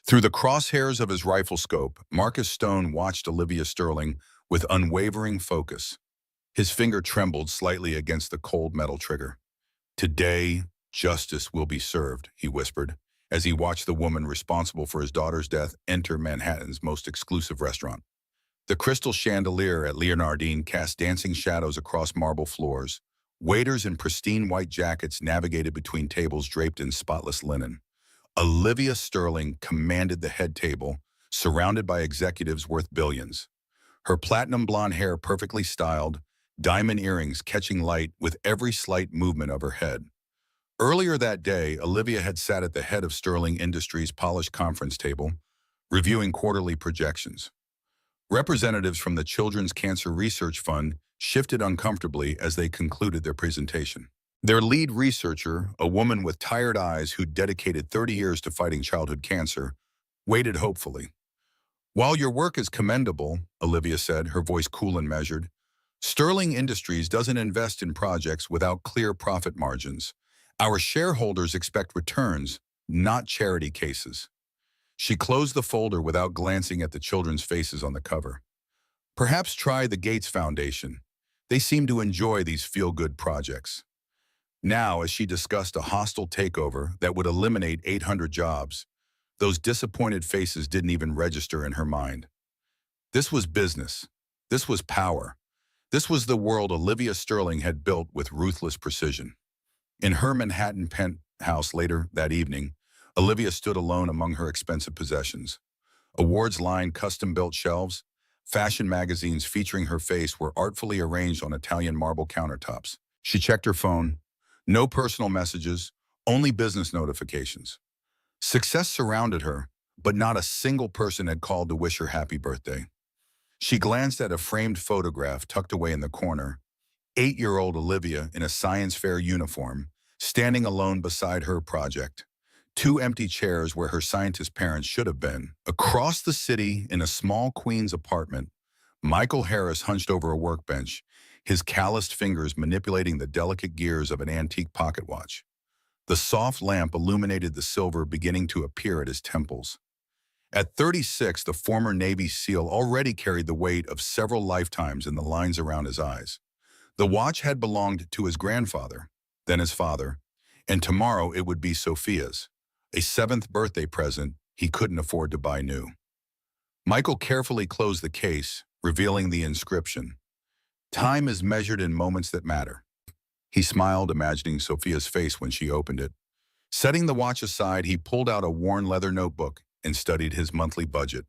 Through the crosshairs of his rifle scope, Marcus Stone watched Olivia Sterling with unwavering focus. His finger trembled slightly against the cold metal trigger. "Today, justice will be served," he whispered, as he watched the woman responsible for his daughter's death enter Manhattan's most exclusive restaurant. The crystal chandelier at Leonardine cast dancing shadows across marble floors. Waiters in pristine white jackets navigated between tables draped in spotless linen. Olivia Sterling commanded the head table, surrounded by executives worth billions. Her platinum blonde hair perfectly styled, diamond earrings catching light with every slight movement of her head. Earlier that day, Olivia had sat at the head of Sterling Industries' polished conference table, reviewing quarterly projections. Representatives from the Children's Cancer Research Fund shifted uncomfortably as they concluded their presentation. Their lead researcher, a woman with tired eyes who'd dedicated 30 years to fighting childhood cancer, waited hopefully. "While your work is commendable," Olivia said, her voice cool and measured, "Sterling Industries doesn't invest in projects without clear profit margins. Our shareholders expect returns, not charity cases." She closed the folder without glancing at the children's faces on the cover. "Perhaps try the Gates Foundation. They seem to enjoy these feel-good projects." Now, as she discussed a hostile takeover that would eliminate 800 jobs, those disappointed faces didn't even register in her mind. This was business. This was power. This was the world Olivia Sterling had built with ruthless precision. In her Manhattan penthouse later that evening, Olivia stood alone among her expensive possessions. Awards-lined custom-built shelves, fashion magazines featuring her face were artfully arranged on Italian marble countertops. She checked her phone. No personal messages, only business notifications. Success surrounded her, but not a single person had called to wish her happy birthday. She glanced at a framed photograph tucked away in the corner. 8-year-old Olivia in a science fair uniform, standing alone beside her project. 2 empty chairs where her scientist parents should have been. Across the city, in a small Queens apartment, Michael Harris hunched over a workbench, his calloused fingers manipulating the delicate gears of an antique pocket watch. The soft lamp illuminated the silver beginning to appear at his temples. At 36, the former Navy SEAL already carried the weight of several lifetimes in the lines around his eyes. The watch had belonged to his grandfather, then his father, and tomorrow it would be Sophia's, a 7th birthday present he couldn't afford to buy new. Michael carefully closed the case, revealing the inscription, "Time is measured in moments that matter." He smiled, imagining Sophia's face when she opened it. Setting the watch aside, he pulled out a worn leather notebook and studied his monthly budget.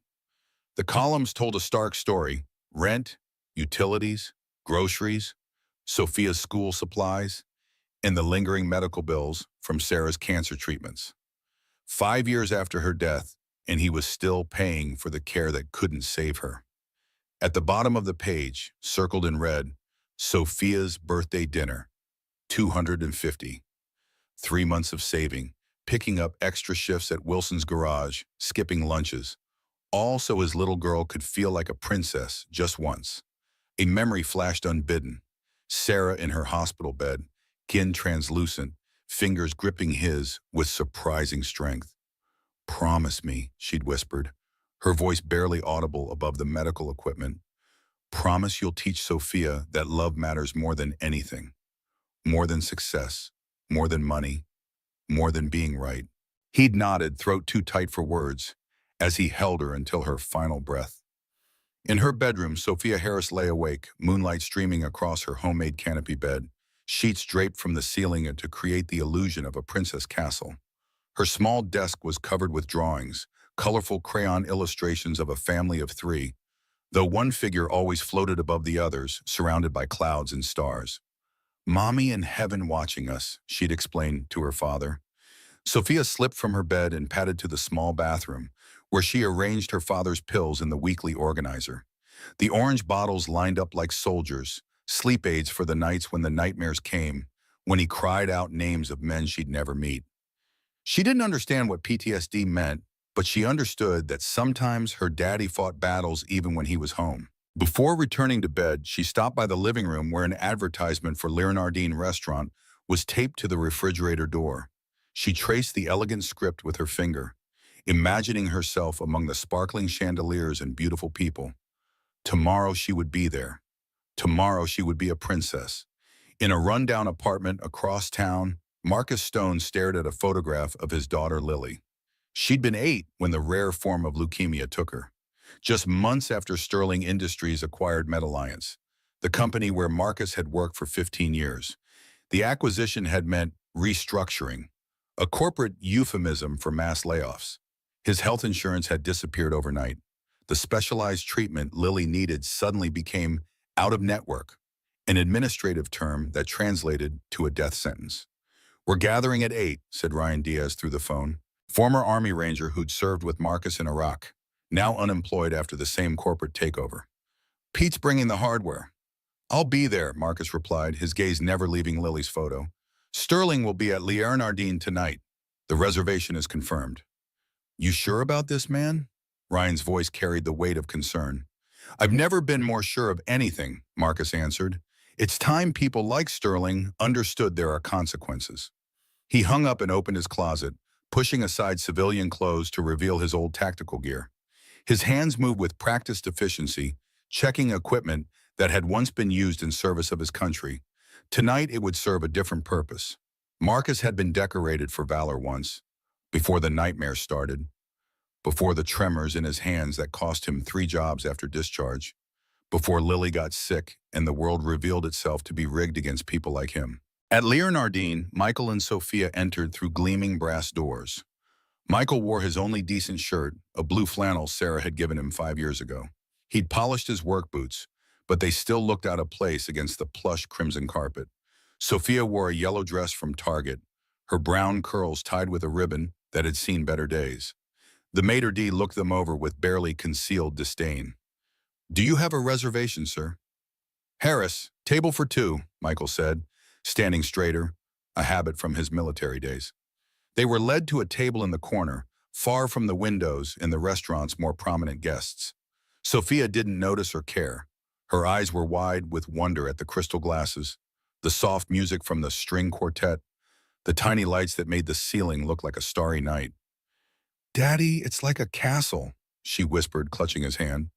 The columns told a stark story: rent, utilities, groceries, Sophia's school supplies, and the lingering medical bills from Sarah's cancer treatments. 5 years after her death, and he was still paying for the care that couldn't save her. At the bottom of the page, circled in red, Sophia's birthday dinner, 250. 3 months of saving, picking up extra shifts at Wilson's garage, skipping lunches, all so his little girl could feel like a princess just once. A memory flashed unbidden. Sarah in her hospital bed, skin translucent, fingers gripping his with surprising strength. "Promise me," she'd whispered, her voice barely audible above the medical equipment. "Promise you'll teach Sophia that love matters more than anything. More than success, more than money, more than being right." He'd nodded, throat too tight for words, as he held her until her final breath. In her bedroom, Sophia Harris lay awake, moonlight streaming across her homemade canopy bed, sheets draped from the ceiling to create the illusion of a princess castle. Her small desk was covered with drawings, colorful crayon illustrations of a family of 3, though one figure always floated above the others, surrounded by clouds and stars. "Mommy in heaven watching us," she'd explained to her father. Sophia slipped from her bed and padded to the small bathroom, where she arranged her father's pills in the weekly organizer. The orange bottles lined up like soldiers, sleep aids for the nights when the nightmares came, when he cried out names of men she'd never meet. She didn't understand what PTSD meant, but she understood that sometimes her daddy fought battles even when he was home. Before returning to bed, she stopped by the living room where an advertisement for Leonardine restaurant was taped to the refrigerator door. She traced the elegant script with her finger. imagining herself among the sparkling chandeliers and beautiful people. Tomorrow she would be there. Tomorrow she would be a princess. In a rundown apartment across town, Marcus Stone stared at a photograph of his daughter Lily. She'd been 8 when the rare form of leukemia took her. Just months after Sterling Industries acquired MedAlliance, the company where Marcus had worked for 15 years. The acquisition had meant restructuring, a corporate euphemism for mass layoffs. His health insurance had disappeared overnight. The specialized treatment Lily needed suddenly became out of network, an administrative term that translated to a death sentence. "We're gathering at 8, said Ryan Diaz through the phone. Former Army Ranger who'd served with Marcus in Iraq, now unemployed after the same corporate takeover. "Pete's bringing the hardware." "I'll be there," Marcus replied, his gaze never leaving Lily's photo. "Sterling will be at Liernardine tonight. The reservation is confirmed." "You sure about this, man?" Ryan's voice carried the weight of concern. "I've never been more sure of anything," Marcus answered. "It's time people like Sterling understood there are consequences." He hung up and opened his closet, pushing aside civilian clothes to reveal his old tactical gear. His hands moved with practiced efficiency, checking equipment that had once been used in service of his country. Tonight it would serve a different purpose. Marcus had been decorated for valor once, before the nightmare started, before the tremors in his hands that cost him 3 jobs after discharge, before Lily got sick and the world revealed itself to be rigged against people like him. At Liernardine, Michael and Sophia entered through gleaming brass doors. Michael wore his only decent shirt, a blue flannel Sarah had given him 5 years ago. He'd polished his work boots, but they still looked out of place against the plush crimson carpet. Sophia wore a yellow dress from Target, her brown curls tied with a ribbon that had seen better days. The maitre d' looked them over with barely concealed disdain. "Do you have a reservation, sir?" "Harris, table for 2, Michael said, standing straighter, a habit from his military days. They were led to a table in the corner, far from the windows and the restaurant's more prominent guests. Sophia didn't notice or care. Her eyes were wide with wonder at the crystal glasses, the soft music from the string quartet, the tiny lights that made the ceiling look like a starry night. "Daddy, it's like a castle," she whispered, clutching his hand.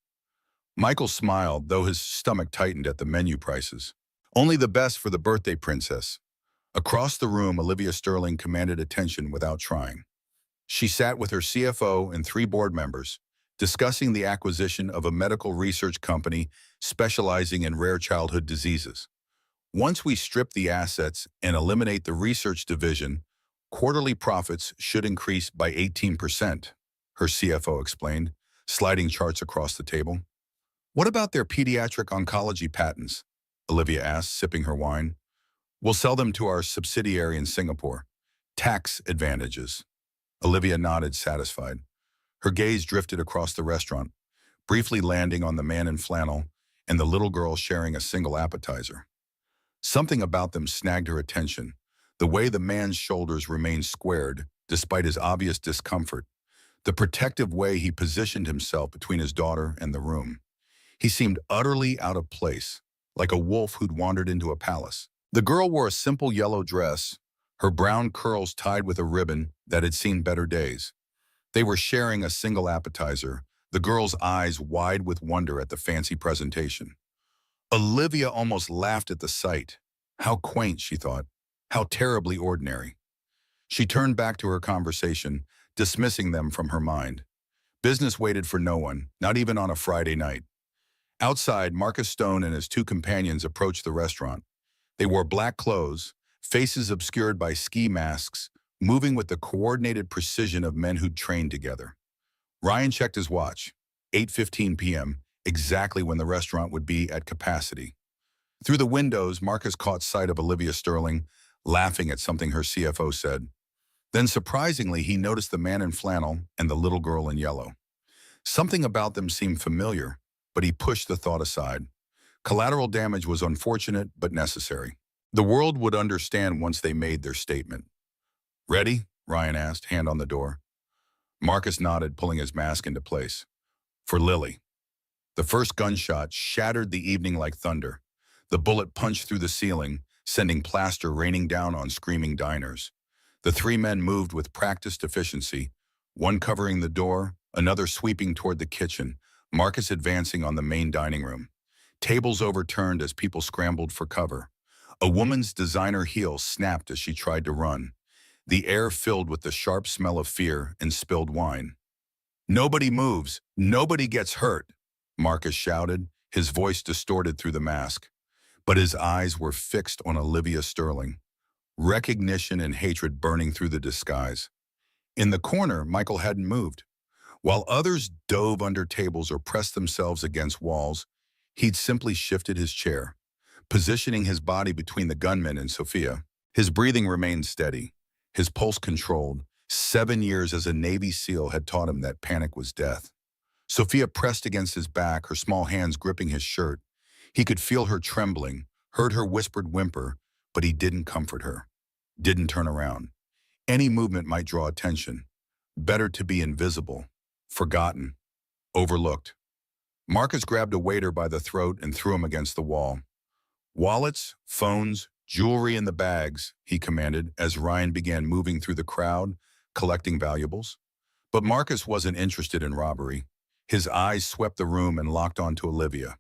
Michael smiled, though his stomach tightened at the menu prices. "Only the best for the birthday princess." Across the room, Olivia Sterling commanded attention without trying. She sat with her CFO and 3 board members, discussing the acquisition of a medical research company specializing in rare childhood diseases. "Once we strip the assets and eliminate the research division, quarterly profits should increase by 18%, her CFO explained, sliding charts across the table. "What about their pediatric oncology patents?" Olivia asked, sipping her wine. "We'll sell them to our subsidiary in Singapore. Tax advantages." Olivia nodded, satisfied. Her gaze drifted across the restaurant, briefly landing on the man in flannel and the little girl sharing a single appetizer. Something about them snagged her attention, the way the man's shoulders remained squared, despite his obvious discomfort, the protective way he positioned himself between his daughter and the room. He seemed utterly out of place, like a wolf who'd wandered into a palace. The girl wore a simple yellow dress, her brown curls tied with a ribbon that had seen better days. They were sharing a single appetizer, the girl's eyes wide with wonder at the fancy presentation. Olivia almost laughed at the sight. How quaint, she thought. How terribly ordinary. She turned back to her conversation, dismissing them from her mind. Business waited for no one, not even on a Friday night. Outside, Marcus Stone and his 2 companions approached the restaurant. They wore black clothes, faces obscured by ski masks, moving with the coordinated precision of men who'd trained together. Ryan checked his watch. 8:15 p.m., exactly when the restaurant would be at capacity. Through the windows, Marcus caught sight of Olivia Sterling, laughing at something her CFO said. Then, surprisingly, he noticed the man in flannel and the little girl in yellow. Something about them seemed familiar, but he pushed the thought aside. Collateral damage was unfortunate but necessary. The world would understand once they made their statement. "Ready?" Ryan asked, hand on the door. Marcus nodded, pulling his mask into place. "For Lily." The first gunshot shattered the evening like thunder. The bullet punched through the ceiling, sending plaster raining down on screaming diners. The 3 men moved with practiced efficiency, one covering the door, another sweeping toward the kitchen, Marcus advancing on the main dining room. Tables overturned as people scrambled for cover. A woman's designer heel snapped as she tried to run. The air filled with the sharp smell of fear and spilled wine. "Nobody moves. Nobody gets hurt," Marcus shouted, his voice distorted through the mask. But his eyes were fixed on Olivia Sterling, recognition and hatred burning through the disguise. In the corner, Michael hadn't moved. While others dove under tables or pressed themselves against walls, he'd simply shifted his chair, positioning his body between the gunman and Sophia. His breathing remained steady, his pulse controlled. 7 years as a Navy SEAL had taught him that panic was death. Sophia pressed against his back, her small hands gripping his shirt. He could feel her trembling, heard her whispered whimper, but he didn't comfort her, didn't turn around. Any movement might draw attention. Better to be invisible, forgotten, overlooked. Marcus grabbed a waiter by the throat and threw him against the wall. "Wallets, phones, jewelry in the bags," he commanded as Ryan began moving through the crowd, collecting valuables. But Marcus wasn't interested in robbery. His eyes swept the room and locked onto Olivia.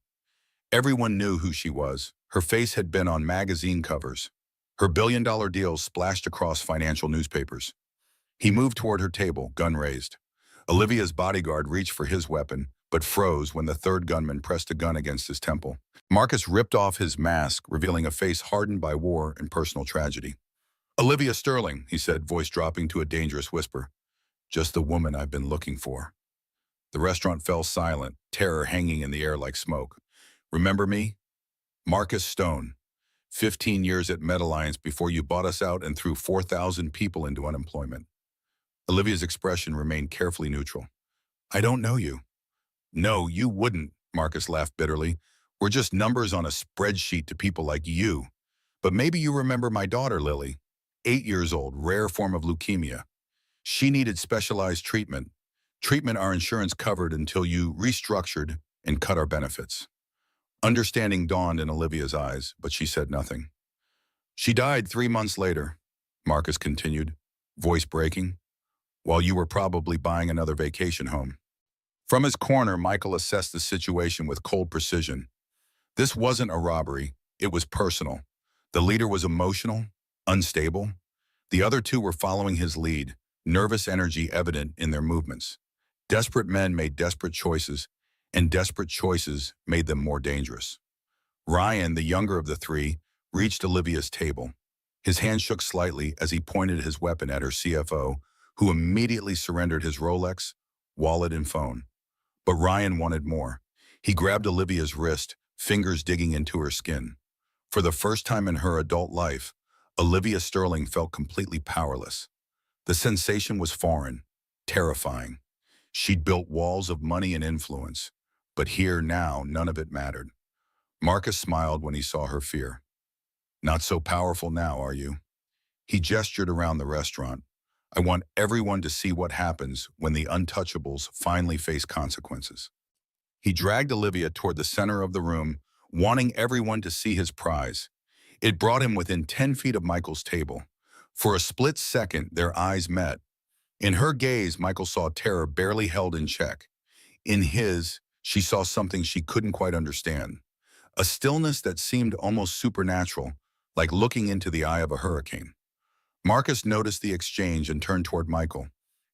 Everyone knew who she was. Her face had been on magazine covers. Her billion-dollar deals splashed across financial newspapers. He moved toward her table, gun raised. Olivia's bodyguard reached for his weapon, but froze when the third gunman pressed a gun against his temple. Marcus ripped off his mask, revealing a face hardened by war and personal tragedy. "Olivia Sterling," he said, voice dropping to a dangerous whisper. "Just the woman I've been looking for." The restaurant fell silent, terror hanging in the air like smoke. "Remember me? Marcus Stone. 15 years at MedAlliance before you bought us out and threw 4,000 people into unemployment." Olivia's expression remained carefully neutral. "I don't know you." "No, you wouldn't," Marcus laughed bitterly. "We're just numbers on a spreadsheet to people like you. But maybe you remember my daughter, Lily. 8 years old, rare form of leukemia. She needed specialized treatment. Treatment our insurance covered until you restructured and cut our benefits." Understanding dawned in Olivia's eyes, but she said nothing. "She died 3 months later," Marcus continued, voice breaking, "while you were probably buying another vacation home." From his corner, Michael assessed the situation with cold precision. This wasn't a robbery, it was personal. The leader was emotional, unstable. The other two were following his lead, nervous energy evident in their movements. Desperate men made desperate choices, and desperate choices made them more dangerous. Ryan, the younger of the three, reached Olivia's table. His hand shook slightly as he pointed his weapon at her CFO, who immediately surrendered his Rolex, wallet, and phone. But Ryan wanted more. He grabbed Olivia's wrist, fingers digging into her skin. For the first time in her adult life, Olivia Sterling felt completely powerless. The sensation was foreign, terrifying. She'd built walls of money and influence, but here now none of it mattered. Marcus smiled when he saw her fear. "Not so powerful now, are you?" He gestured around the restaurant. "I want everyone to see what happens when the untouchables finally face consequences." He dragged Olivia toward the center of the room, wanting everyone to see his prize. It brought him within 10 feet of Michael's table. For a split second, their eyes met. In her gaze, Michael saw terror barely held in check. In his, she saw something she couldn't quite understand. A stillness that seemed almost supernatural, like looking into the eye of a hurricane. Marcus noticed the exchange and turned toward Michael.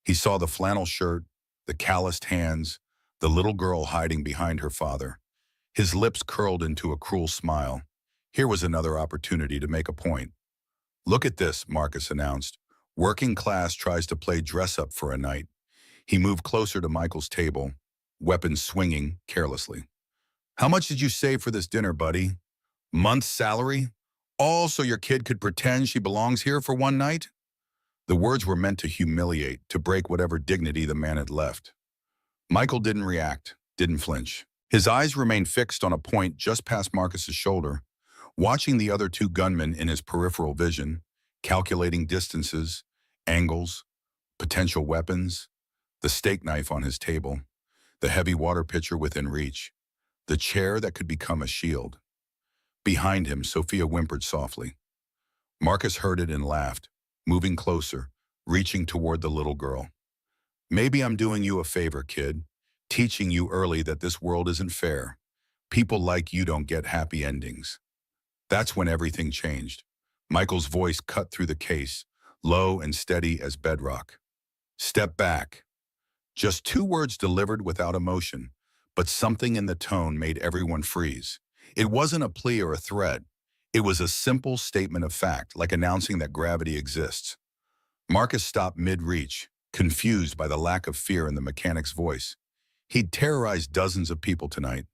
He saw the flannel shirt, the calloused hands, the little girl hiding behind her father. His lips curled into a cruel smile. Here was another opportunity to make a point. "Look at this," Marcus announced. "Working class tries to play dress-up for a night." He moved closer to Michael's table, weapons swinging carelessly. "How much did you save for this dinner, buddy? Month's salary? All so your kid could pretend she belongs here for one night?" The words were meant to humiliate, to break whatever dignity the man had left. Michael didn't react, didn't flinch. His eyes remained fixed on a point just past Marcus's shoulder, watching the other two gunmen in his peripheral vision, calculating distances, angles, potential weapons, the steak knife on his table, the heavy water pitcher within reach, the chair that could become a shield. Behind him, Sophia whimpered softly. Marcus heard it and laughed, moving closer, reaching toward the little girl. Maybe I'm doing you a favor, kid, teaching you early that this world isn't fair. People like you don't get happy endings. That's when everything changed. Michael's voice cut through the case, low and steady as bedrock. Step back. Just two words delivered without emotion, but something in the tone made everyone freeze. It wasn't a plea or a threat. It was a simple statement of fact, like announcing that gravity exists. Marcus stopped mid-reach, confused by the lack of fear in the mechanic's voice. He'd terrorized dozens of people tonight,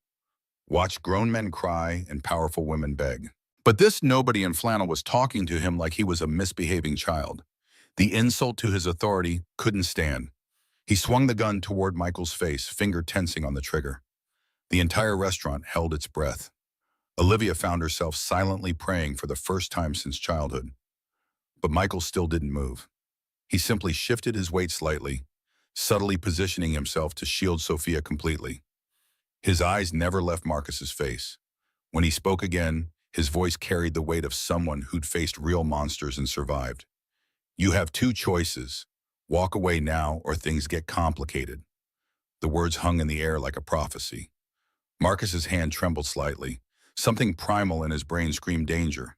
watched grown men cry and powerful women beg. But this nobody in flannel was talking to him like he was a misbehaving child. The insult to his authority couldn't stand. He swung the gun toward Michael's face, finger tensing on the trigger. The entire restaurant held its breath. Olivia found herself silently praying for the first time since childhood. But Michael still didn't move. He simply shifted his weight slightly, subtly positioning himself to shield Sophia completely. His eyes never left Marcus's face. When he spoke again, his voice carried the weight of someone who'd faced real monsters and survived. You have two choices. Walk away now or things get complicated. The words hung in the air like a prophecy. Marcus's hand trembled slightly. Something primal in his brain screamed danger.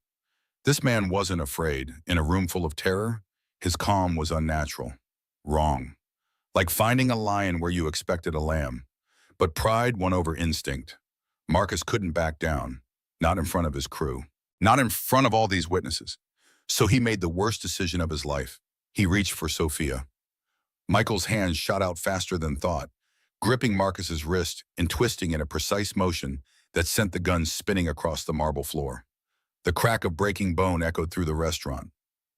This man wasn't afraid. In a room full of terror, his calm was unnatural. Wrong. Like finding a lion where you expected a lamb. But pride won over instinct. Marcus couldn't back down. Not in front of his crew. Not in front of all these witnesses. So he made the worst decision of his life. He reached for Sophia. Michael's hand shot out faster than thought, gripping Marcus's wrist and twisting in a precise motion that sent the gun spinning across the marble floor. The crack of breaking bone echoed through the restaurant.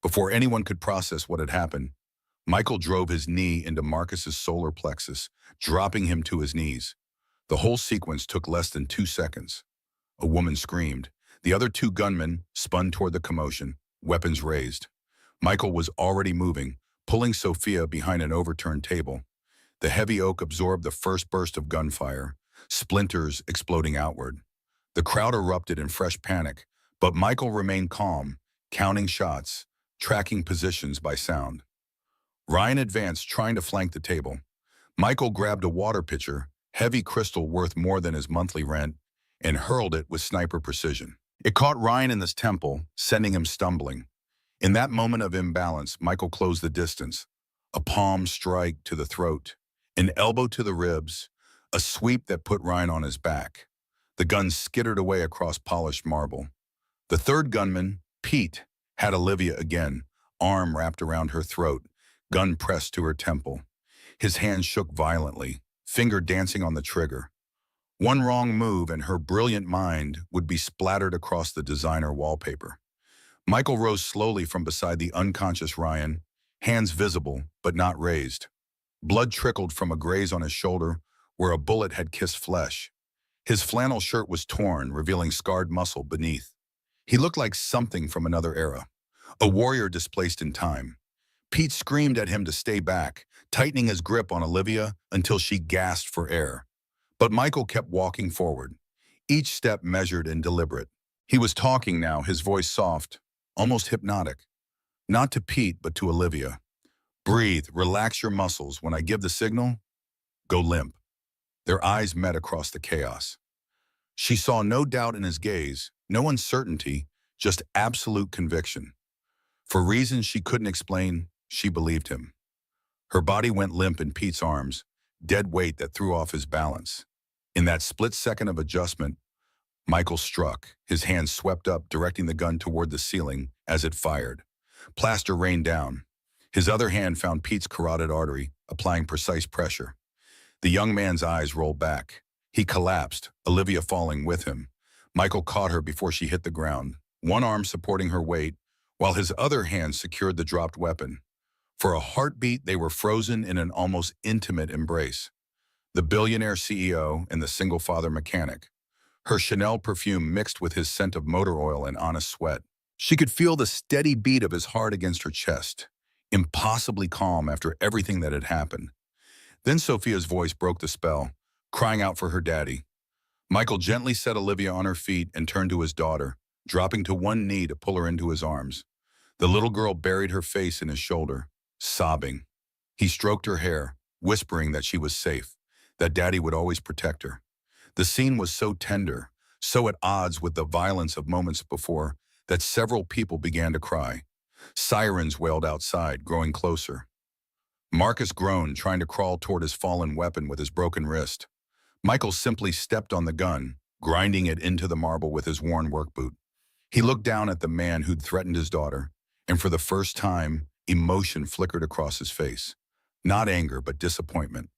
Before anyone could process what had happened, Michael drove his knee into Marcus's solar plexus, dropping him to his knees. The whole sequence took less than 2 seconds. A woman screamed. The other two gunmen spun toward the commotion, weapons raised. Michael was already moving, pulling Sophia behind an overturned table. The heavy oak absorbed the first burst of gunfire, splinters exploding outward. The crowd erupted in fresh panic, but Michael remained calm, counting shots, tracking positions by sound. Ryan advanced, trying to flank the table. Michael grabbed a water pitcher, heavy crystal worth more than his monthly rent, and hurled it with sniper precision. It caught Ryan in the temple, sending him stumbling. In that moment of imbalance, Michael closed the distance. A palm strike to the throat, an elbow to the ribs, a sweep that put Ryan on his back. The gun skittered away across polished marble. The third gunman, Pete, had Olivia again, arm wrapped around her throat, gun pressed to her temple. His hand shook violently, finger dancing on the trigger. One wrong move and her brilliant mind would be splattered across the designer wallpaper. Michael rose slowly from beside the unconscious Ryan, hands visible but not raised. Blood trickled from a graze on his shoulder where a bullet had kissed flesh. His flannel shirt was torn, revealing scarred muscle beneath. He looked like something from another era, a warrior displaced in time. Pete screamed at him to stay back, tightening his grip on Olivia until she gasped for air. But Michael kept walking forward, each step measured and deliberate. He was talking now, his voice soft, almost hypnotic. Not to Pete, but to Olivia. Breathe, relax your muscles. When I give the signal, go limp. Their eyes met across the chaos. She saw no doubt in his gaze, no uncertainty, just absolute conviction. For reasons she couldn't explain, she believed him. Her body went limp in Pete's arms, dead weight that threw off his balance. In that split second of adjustment, Michael struck. His hand swept up, directing the gun toward the ceiling as it fired. Plaster rained down. His other hand found Pete's carotid artery, applying precise pressure. The young man's eyes rolled back. He collapsed, Olivia falling with him. Michael caught her before she hit the ground, one arm supporting her weight, while his other hand secured the dropped weapon. For a heartbeat, they were frozen in an almost intimate embrace. The billionaire CEO and the single-father mechanic. Her Chanel perfume mixed with his scent of motor oil and honest sweat. She could feel the steady beat of his heart against her chest, impossibly calm after everything that had happened. Then Sophia's voice broke the spell, crying out for her daddy. Michael gently set Olivia on her feet and turned to his daughter, dropping to one knee to pull her into his arms. The little girl buried her face in his shoulder, sobbing. He stroked her hair, whispering that she was safe, that Daddy would always protect her. The scene was so tender, so at odds with the violence of moments before, that several people began to cry. Sirens wailed outside, growing closer. Marcus groaned, trying to crawl toward his fallen weapon with his broken wrist. Michael simply stepped on the gun, grinding it into the marble with his worn work boot. He looked down at the man who'd threatened his daughter, and for the first time, emotion flickered across his face. Not anger, but disappointment,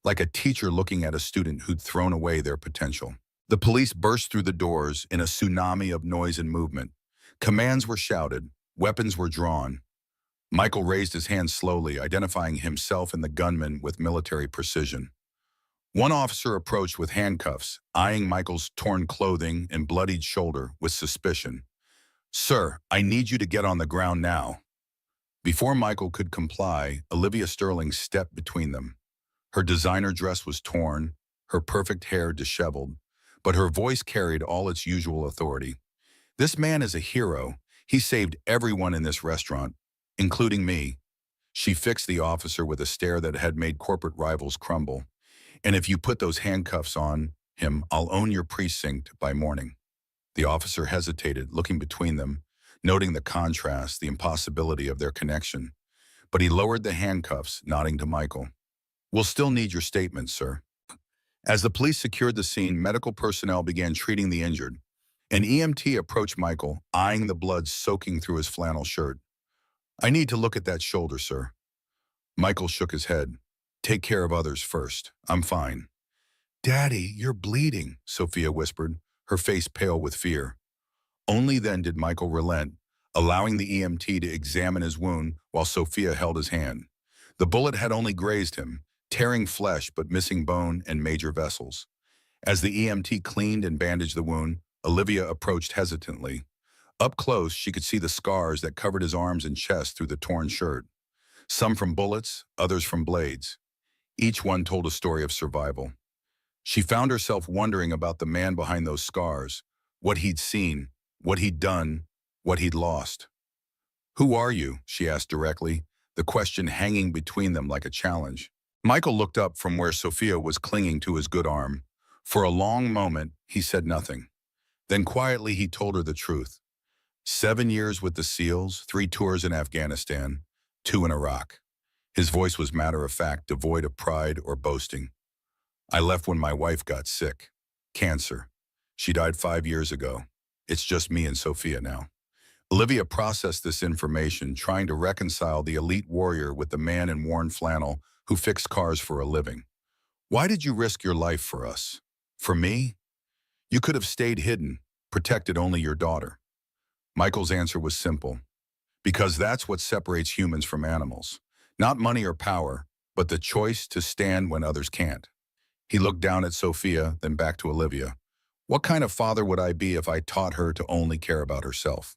like a teacher looking at a student who'd thrown away their potential. The police burst through the doors in a tsunami of noise and movement. Commands were shouted, weapons were drawn. Michael raised his hand slowly, identifying himself and the gunman with military precision. One officer approached with handcuffs, eyeing Michael's torn clothing and bloodied shoulder with suspicion. "Sir, I need you to get on the ground now." Before Michael could comply, Olivia Sterling stepped between them. Her designer dress was torn, her perfect hair disheveled, but her voice carried all its usual authority. "This man is a hero. He saved everyone in this restaurant, including me." She fixed the officer with a stare that had made corporate rivals crumble. "And if you put those handcuffs on him, I'll own your precinct by morning." The officer hesitated, looking between them, noting the contrast, the impossibility of their connection. But he lowered the handcuffs, nodding to Michael. "We'll still need your statement, sir." As the police secured the scene, medical personnel began treating the injured. An EMT approached Michael, eyeing the blood soaking through his flannel shirt. "I need to look at that shoulder, sir." Michael shook his head. "Take care of others first. I'm fine." "Daddy, you're bleeding," Sophia whispered, her face pale with fear. Only then did Michael relent, allowing the EMT to examine his wound while Sophia held his hand. The bullet had only grazed him, tearing flesh but missing bone and major vessels. As the EMT cleaned and bandaged the wound, Olivia approached hesitantly. Up close, she could see the scars that covered his arms and chest through the torn shirt. Some from bullets, others from blades. Each one told a story of survival. She found herself wondering about the man behind those scars, what he'd seen, what he'd done, what he'd lost. "Who are you?" she asked directly, the question hanging between them like a challenge. Michael looked up from where Sophia was clinging to his good arm. For a long moment, he said nothing. Then quietly he told her the truth. 7 years with the SEALs, 3 tours in Afghanistan, 2 in Iraq. His voice was matter-of-fact, devoid of pride or boasting. "I left when my wife got sick. Cancer. She died 5 years ago. It's just me and Sophia now." Olivia processed this information, trying to reconcile the elite warrior with the man in worn flannel who fixed cars for a living. "Why did you risk your life for us? For me? You could have stayed hidden, protected only your daughter." Michael's answer was simple. "Because that's what separates humans from animals. Not money or power, but the choice to stand when others can't." He looked down at Sophia, then back to Olivia. "What kind of father would I be if I taught her to only care about herself?"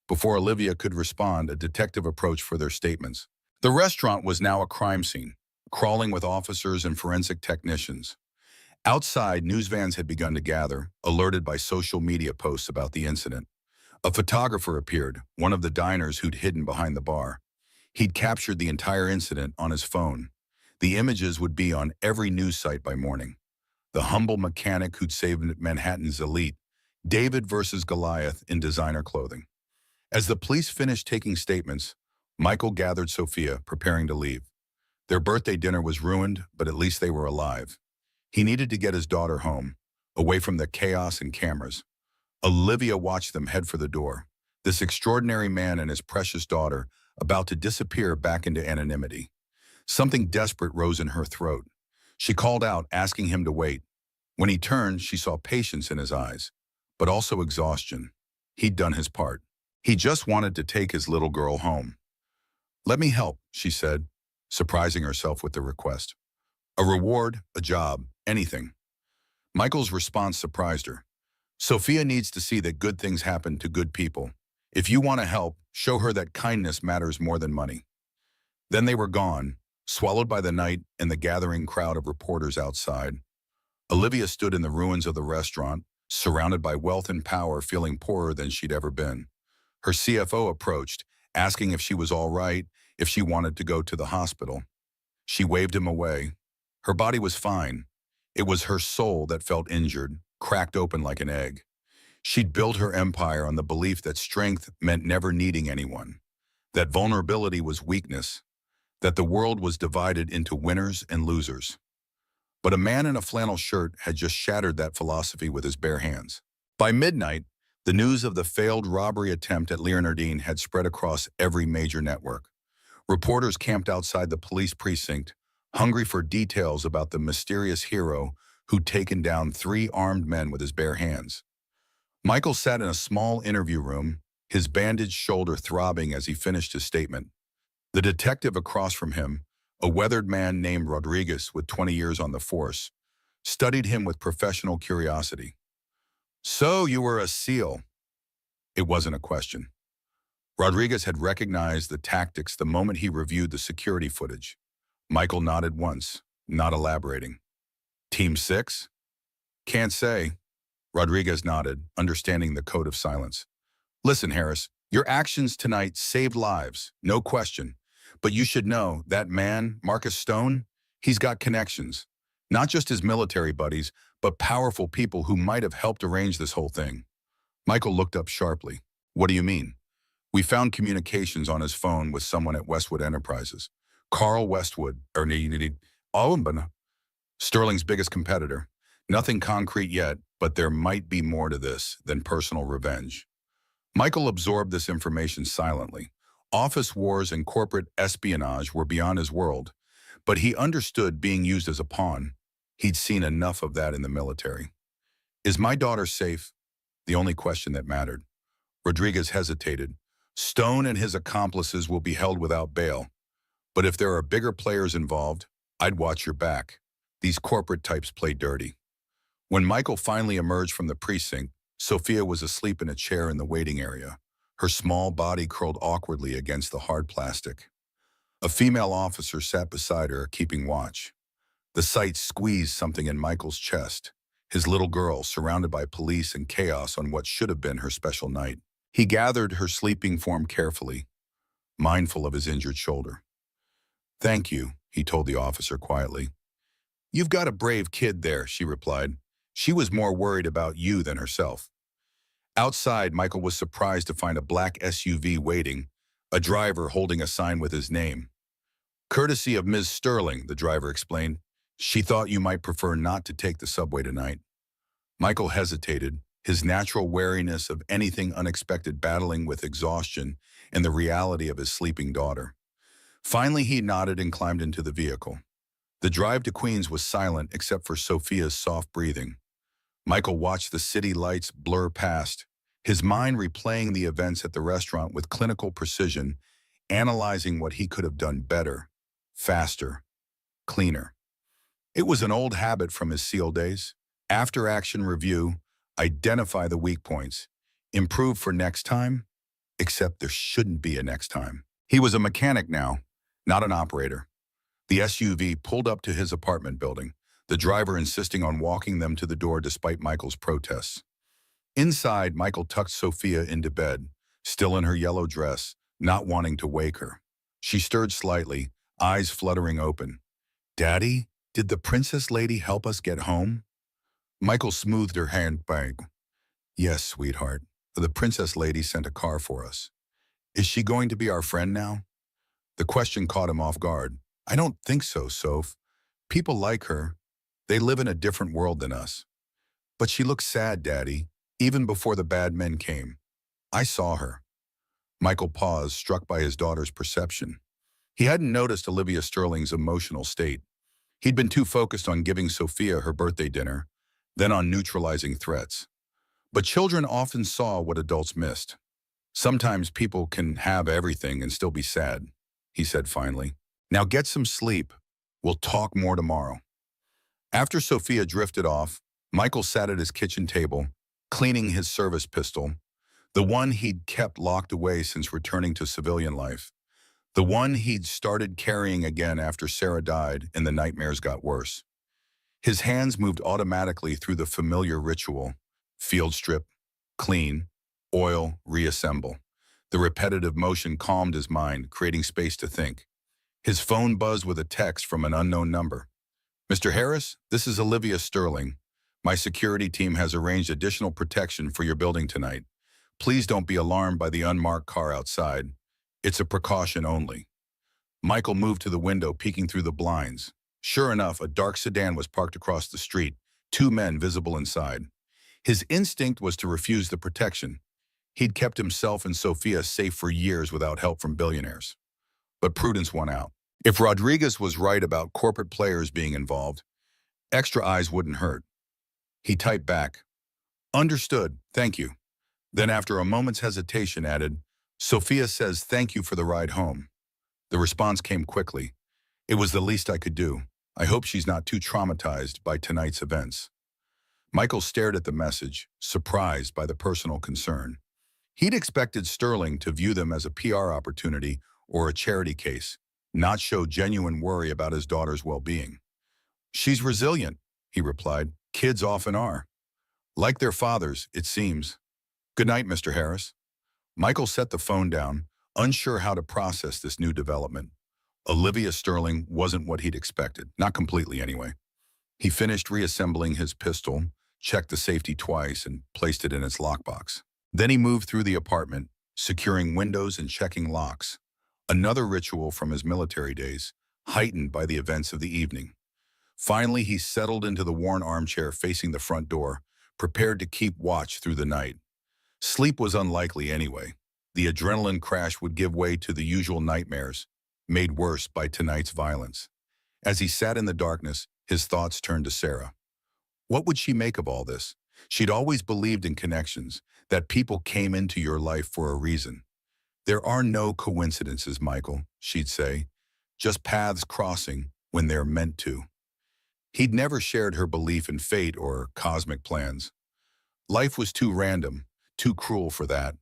Before Olivia could respond, a detective approached for their statements. The restaurant was now a crime scene, crawling with officers and forensic technicians. Outside, news vans had begun to gather, alerted by social media posts about the incident. A photographer appeared, one of the diners who'd hidden behind the bar. He'd captured the entire incident on his phone. The images would be on every news site by morning. The humble mechanic who'd saved Manhattan's elite, David versus Goliath in designer clothing. As the police finished taking statements, Michael gathered Sophia, preparing to leave. Their birthday dinner was ruined, but at least they were alive. He needed to get his daughter home, away from the chaos and cameras. Olivia watched them head for the door, this extraordinary man and his precious daughter about to disappear back into anonymity. Something desperate rose in her throat. She called out, asking him to wait. When he turned, she saw patience in his eyes, but also exhaustion. He'd done his part. He just wanted to take his little girl home. "Let me help," she said, surprising herself with the request. "A reward, a job, anything." Michael's response surprised her. "Sophia needs to see that good things happen to good people. If you want to help, show her that kindness matters more than money." Then they were gone, swallowed by the night and the gathering crowd of reporters outside. Olivia stood in the ruins of the restaurant, surrounded by wealth and power, feeling poorer than she'd ever been. Her CFO approached, asking if she was all right, if she wanted to go to the hospital. She waved him away. Her body was fine. It was her soul that felt injured, cracked open like an egg. She'd built her empire on the belief that strength meant never needing anyone, that vulnerability was weakness, that the world was divided into winners and losers. But a man in a flannel shirt had just shattered that philosophy with his bare hands. By midnight, the news of the failed robbery attempt at Leonardine had spread across every major network. Reporters camped outside the police precinct, hungry for details about the mysterious hero who'd taken down 3 armed men with his bare hands. Michael sat in a small interview room, his bandaged shoulder throbbing as he finished his statement. The detective across from him, a weathered man named Rodriguez with 20 years on the force, studied him with professional curiosity. "So you were a SEAL." It wasn't a question. Rodriguez had recognized the tactics the moment he reviewed the security footage. Michael nodded once, not elaborating. "Team 6? Can't say." Rodriguez nodded, understanding the code of silence. "Listen, Harris, your actions tonight saved lives, no question. But you should know, that man, Marcus Stone, he's got connections. Not just his military buddies, but powerful people who might have helped arrange this whole thing." Michael looked up sharply. "What do you mean?" "We found communications on his phone with someone at Westwood Enterprises. Carl Westwood, Sterling's biggest competitor. Nothing concrete yet, but there might be more to this than personal revenge." Michael absorbed this information silently. Office wars and corporate espionage were beyond his world, but he understood being used as a pawn. He'd seen enough of that in the military. "Is my daughter safe?" The only question that mattered. Rodriguez hesitated. "Stone and his accomplices will be held without bail. But if there are bigger players involved, I'd watch your back. These corporate types play dirty." When Michael finally emerged from the precinct, Sophia was asleep in a chair in the waiting area, her small body curled awkwardly against the hard plastic. A female officer sat beside her, keeping watch. The sight squeezed something in Michael's chest, his little girl surrounded by police and chaos on what should have been her special night. He gathered her sleeping form carefully, mindful of his injured shoulder. "Thank you," he told the officer quietly. "You've got a brave kid there," she replied. She was more worried about you than herself. Outside, Michael was surprised to find a black SUV waiting, a driver holding a sign with his name. "Courtesy of Ms. Sterling," the driver explained. "She thought you might prefer not to take the subway tonight." Michael hesitated, his natural wariness of anything unexpected battling with exhaustion and the reality of his sleeping daughter. Finally, he nodded and climbed into the vehicle. The drive to Queens was silent except for Sophia's soft breathing. Michael watched the city lights blur past, his mind replaying the events at the restaurant with clinical precision, analyzing what he could have done better, faster, cleaner. It was an old habit from his SEAL days. After action review, identify the weak points, improve for next time, except there shouldn't be a next time. He was a mechanic now, not an operator. The SUV pulled up to his apartment building, the driver insisting on walking them to the door despite Michael's protests. Inside, Michael tucked Sophia into bed, still in her yellow dress, not wanting to wake her. She stirred slightly, eyes fluttering open. "Daddy, did the princess lady help us get home?" Michael smoothed her handbag. "Yes, sweetheart. The princess lady sent a car for us." "Is she going to be our friend now?" The question caught him off guard. "I don't think so, Soph. People like her. They live in a different world than us." "But she looks sad, Daddy, even before the bad men came. I saw her." Michael paused, struck by his daughter's perception. He hadn't noticed Olivia Sterling's emotional state. He'd been too focused on giving Sophia her birthday dinner, then on neutralizing threats. But children often saw what adults missed. "Sometimes people can have everything and still be sad," he said finally. "Now get some sleep. We'll talk more tomorrow." After Sophia drifted off, Michael sat at his kitchen table, cleaning his service pistol, the one he'd kept locked away since returning to civilian life, the one he'd started carrying again after Sarah died and the nightmares got worse. His hands moved automatically through the familiar ritual: field strip, clean, oil, reassemble. The repetitive motion calmed his mind, creating space to think. His phone buzzed with a text from an unknown number. "Mr. Harris, this is Olivia Sterling. My security team has arranged additional protection for your building tonight. Please don't be alarmed by the unmarked car outside. It's a precaution only." Michael moved to the window, peeking through the blinds. Sure enough, a dark sedan was parked across the street, two men visible inside. His instinct was to refuse the protection. He'd kept himself and Sophia safe for years without help from billionaires. But prudence won out. If Rodriguez was right about corporate players being involved, extra eyes wouldn't hurt. He typed back, "Understood, thank you." Then after a moment's hesitation added, "Sophia says thank you for the ride home." The response came quickly. "It was the least I could do. I hope she's not too traumatized by tonight's events." Michael stared at the message, surprised by the personal concern. He'd expected Sterling to view them as a PR opportunity or a charity case, not show genuine worry about his daughter's well-being. "She's resilient," he replied. "Kids often are. Like their fathers, it seems. Good night, Mr. Harris." Michael set the phone down, unsure how to process this new development. Olivia Sterling wasn't what he'd expected, not completely anyway. He finished reassembling his pistol, checked the safety twice, and placed it in its lockbox. Then he moved through the apartment, securing windows and checking locks. Another ritual from his military days, heightened by the events of the evening. Finally, he settled into the worn armchair facing the front door, prepared to keep watch through the night. Sleep was unlikely anyway. The adrenaline crash would give way to the usual nightmares, made worse by tonight's violence. As he sat in the darkness, his thoughts turned to Sarah. What would she make of all this? She'd always believed in connections, that people came into your life for a reason. "There are no coincidences, Michael," she'd say, "just paths crossing when they're meant to." He'd never shared her belief in fate or cosmic plans. Life was too random, too cruel for that.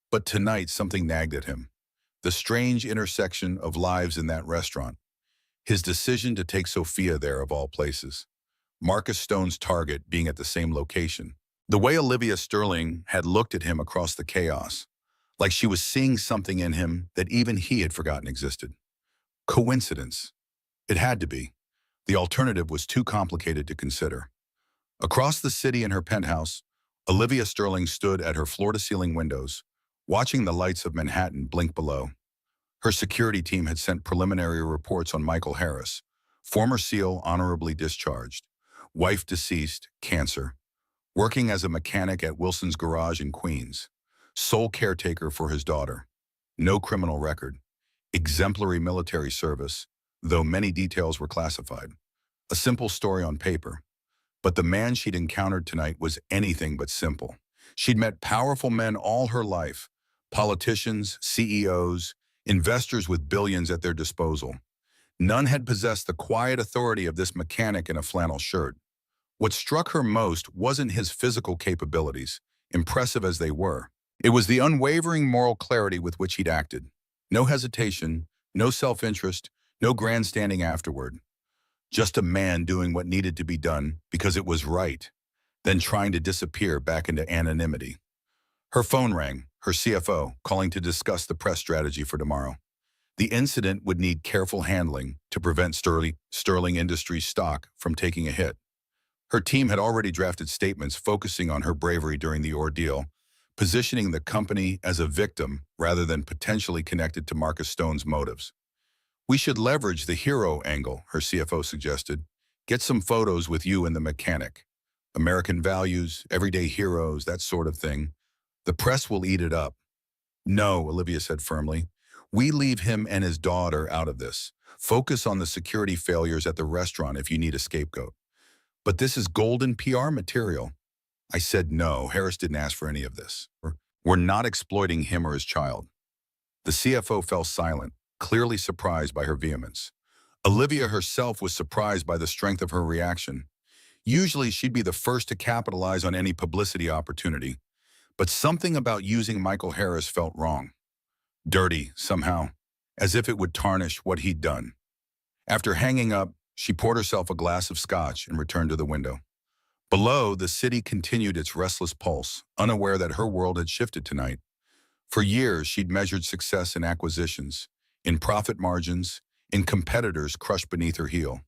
But tonight something nagged at him. The strange intersection of lives in that restaurant. His decision to take Sophia there of all places. Marcus Stone's target being at the same location. The way Olivia Sterling had looked at him across the chaos, like she was seeing something in him that even he had forgotten existed. Coincidence. It had to be. The alternative was too complicated to consider. Across the city in her penthouse, Olivia Sterling stood at her floor-to-ceiling windows, watching the lights of Manhattan blink below. Her security team had sent preliminary reports on Michael Harris, former SEAL honorably discharged, wife deceased, cancer, working as a mechanic at Wilson's Garage in Queens, sole caretaker for his daughter, no criminal record, exemplary military service, though many details were classified. A simple story on paper. But the man she'd encountered tonight was anything but simple. She'd met powerful men all her life, politicians, CEOs, investors with billions at their disposal. None had possessed the quiet authority of this mechanic in a flannel shirt. What struck her most wasn't his physical capabilities, impressive as they were. It was the unwavering moral clarity with which he'd acted. No hesitation, no self-interest, no grandstanding afterward. Just a man doing what needed to be done because it was right, then trying to disappear back into anonymity. Her phone rang, her CFO, calling to discuss the press strategy for tomorrow. The incident would need careful handling to prevent Sterling Industries stock from taking a hit. Her team had already drafted statements focusing on her bravery during the ordeal, positioning the company as a victim rather than potentially connected to Marcus Stone's motives. "We should leverage the hero angle," her CFO suggested. "Get some photos with you and the mechanic. American values, everyday heroes, that sort of thing. The press will eat it up." "No," Olivia said firmly. "We leave him and his daughter out of this. Focus on the security failures at the restaurant if you need a scapegoat." "But this is golden PR material." I said no, Harris didn't ask for any of this. "We're not exploiting him or his child." The CFO fell silent, clearly surprised by her vehemence. Olivia herself was surprised by the strength of her reaction. Usually she'd be the first to capitalize on any publicity opportunity, but something about using Michael Harris felt wrong. Dirty, somehow, as if it would tarnish what he'd done. After hanging up, she poured herself a glass of scotch and returned to the window. Below, the city continued its restless pulse, unaware that her world had shifted tonight. For years, she'd measured success in acquisitions, in profit margins, and competitors crushed beneath her heel.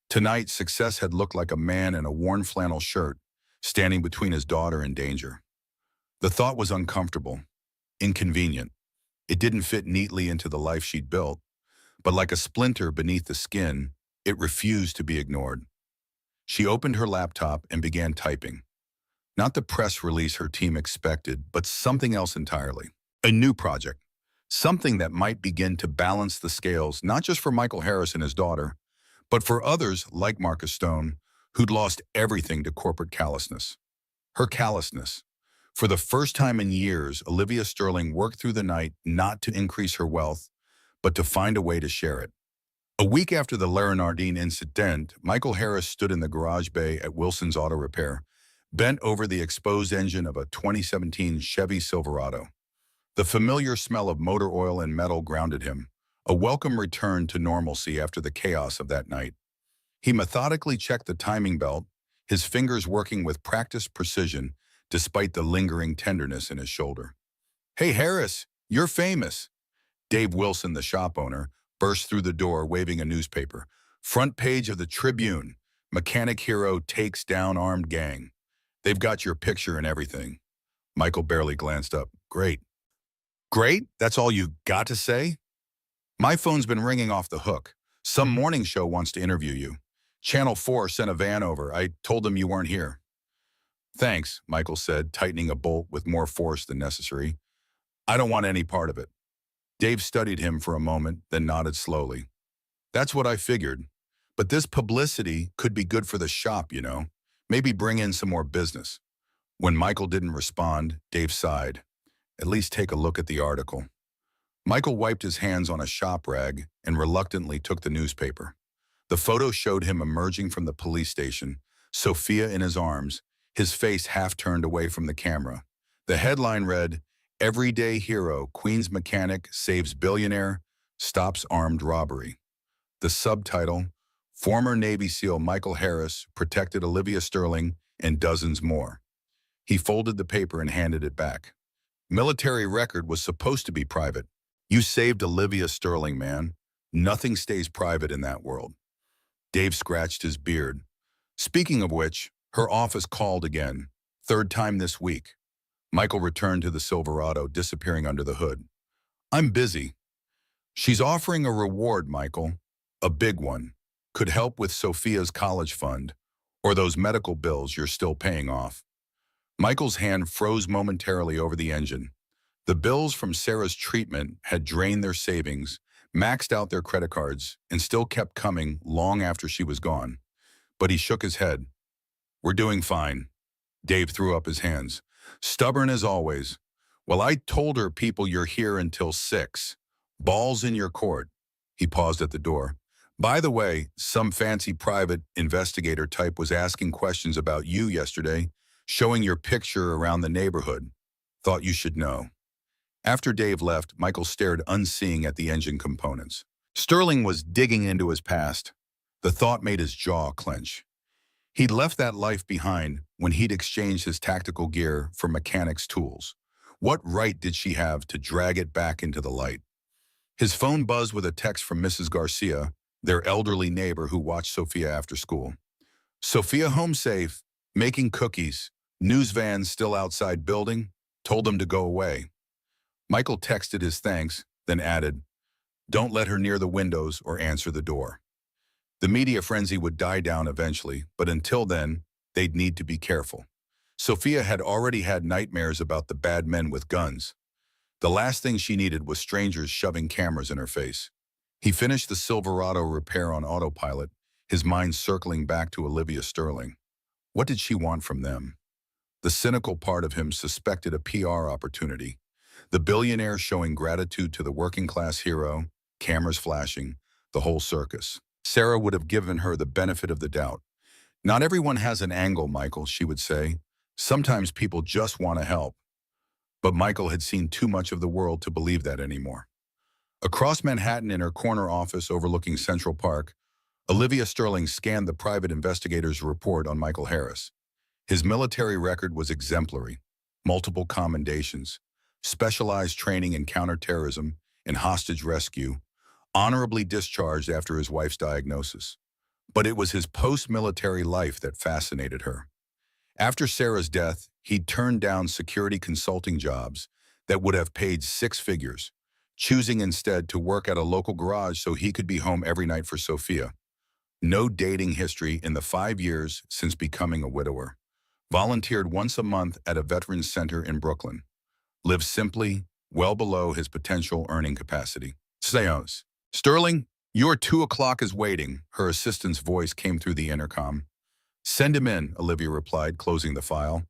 Tonight, success had looked like a man in a worn flannel shirt, standing between his daughter and danger. The thought was uncomfortable, inconvenient. It didn't fit neatly into the life she'd built, but like a splinter beneath the skin, it refused to be ignored. She opened her laptop and began typing. Not the press release her team expected, but something else entirely. A new project. Something that might begin to balance the scales, not just for Michael Harris and his daughter, but for others like Marcus Stone, who'd lost everything to corporate callousness. Her callousness. For the first time in years, Olivia Sterling worked through the night not to increase her wealth, but to find a way to share it. A week after the Larinardine incident, Michael Harris stood in the garage bay at Wilson's Auto Repair, bent over the exposed engine of a 2017 Chevy Silverado. The familiar smell of motor oil and metal grounded him, a welcome return to normalcy after the chaos of that night. He methodically checked the timing belt, his fingers working with practiced precision despite the lingering tenderness in his shoulder. "Hey, Harris, you're famous." Dave Wilson, the shop owner, burst through the door waving a newspaper. "Front page of the Tribune. Mechanic hero takes down armed gang. They've got your picture and everything." Michael barely glanced up. "Great." "Great? That's all you got to say?" "My phone's been ringing off the hook. Some morning show wants to interview you. Channel 4 sent a van over. I told them you weren't here." "Thanks," Michael said, tightening a bolt with more force than necessary. "I don't want any part of it." Dave studied him for a moment, then nodded slowly. "That's what I figured. But this publicity could be good for the shop, you know. Maybe bring in some more business." When Michael didn't respond, Dave sighed. "At least take a look at the article." Michael wiped his hands on a shop rag and reluctantly took the newspaper. The photo showed him emerging from the police station, Sophia in his arms, his face half turned away from the camera. The headline read, "Everyday hero, Queens mechanic saves billionaire, stops armed robbery." The subtitle, "Former Navy SEAL Michael Harris protected Olivia Sterling and dozens more." He folded the paper and handed it back. "Military record was supposed to be private. You saved Olivia Sterling, man. Nothing stays private in that world." Dave scratched his beard. "Speaking of which, her office called again. Third time this week." Michael returned to the Silverado, disappearing under the hood. "I'm busy." "She's offering a reward, Michael. A big one. Could help with Sophia's college fund, or those medical bills you're still paying off." Michael's hand froze momentarily over the engine. The bills from Sarah's treatment had drained their savings, maxed out their credit cards, and still kept coming long after she was gone. But he shook his head. "We're doing fine." Dave threw up his hands. "Stubborn as always. Well, I told her people you're here until 6. Ball's in your court." He paused at the door. "By the way, some fancy private investigator type was asking questions about you yesterday, showing your picture around the neighborhood. Thought you should know." After Dave left, Michael stared unseeing at the engine components. Sterling was digging into his past. The thought made his jaw clench. He'd left that life behind when he'd exchanged his tactical gear for mechanics' tools. What right did she have to drag it back into the light? His phone buzzed with a text from Mrs. Garcia, their elderly neighbor who watched Sophia after school. "Sophia home safe, making cookies, news van still outside building, told them to go away." Michael texted his thanks, then added, "Don't let her near the windows or answer the door." The media frenzy would die down eventually, but until then, they'd need to be careful. Sophia had already had nightmares about the bad men with guns. The last thing she needed was strangers shoving cameras in her face. He finished the Silverado repair on autopilot, his mind circling back to Olivia Sterling. What did she want from them? The cynical part of him suspected a PR opportunity. The billionaire showing gratitude to the working-class hero, cameras flashing, the whole circus. Sarah would have given her the benefit of the doubt. "Not everyone has an angle, Michael," she would say. "Sometimes people just want to help." But Michael had seen too much of the world to believe that anymore. Across Manhattan in her corner office overlooking Central Park, Olivia Sterling scanned the private investigator's report on Michael Harris. His military record was exemplary. Multiple commendations, specialized training in counterterrorism and hostage rescue, honorably discharged after his wife's diagnosis. But it was his post-military life that fascinated her. After Sarah's death, he'd turned down security consulting jobs that would have paid six figures, choosing instead to work at a local garage so he could be home every night for Sophia. No dating history in the 5 years since becoming a widower. Volunteered once a month at a veterans center in Brooklyn. Lived simply, well below his potential earning capacity. Seance. Sterling, your 2 o'clock is waiting, her assistant's voice came through the intercom. Send him in, Olivia replied, closing the file.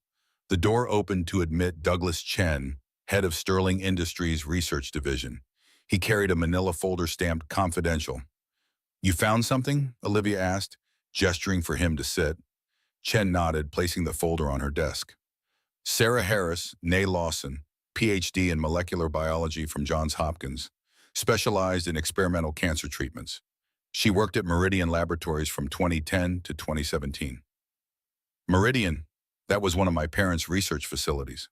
The door opened to admit Douglas Chen, head of Sterling Industries Research Division. He carried a manila folder stamped confidential. You found something? Olivia asked, gesturing for him to sit. Chen nodded, placing the folder on her desk. Sarah Harris, née Lawson, PhD in molecular biology from Johns Hopkins, specialized in experimental cancer treatments. She worked at Meridian Laboratories from 2010 to 2017. Meridian, that was one of my parents' research facilities.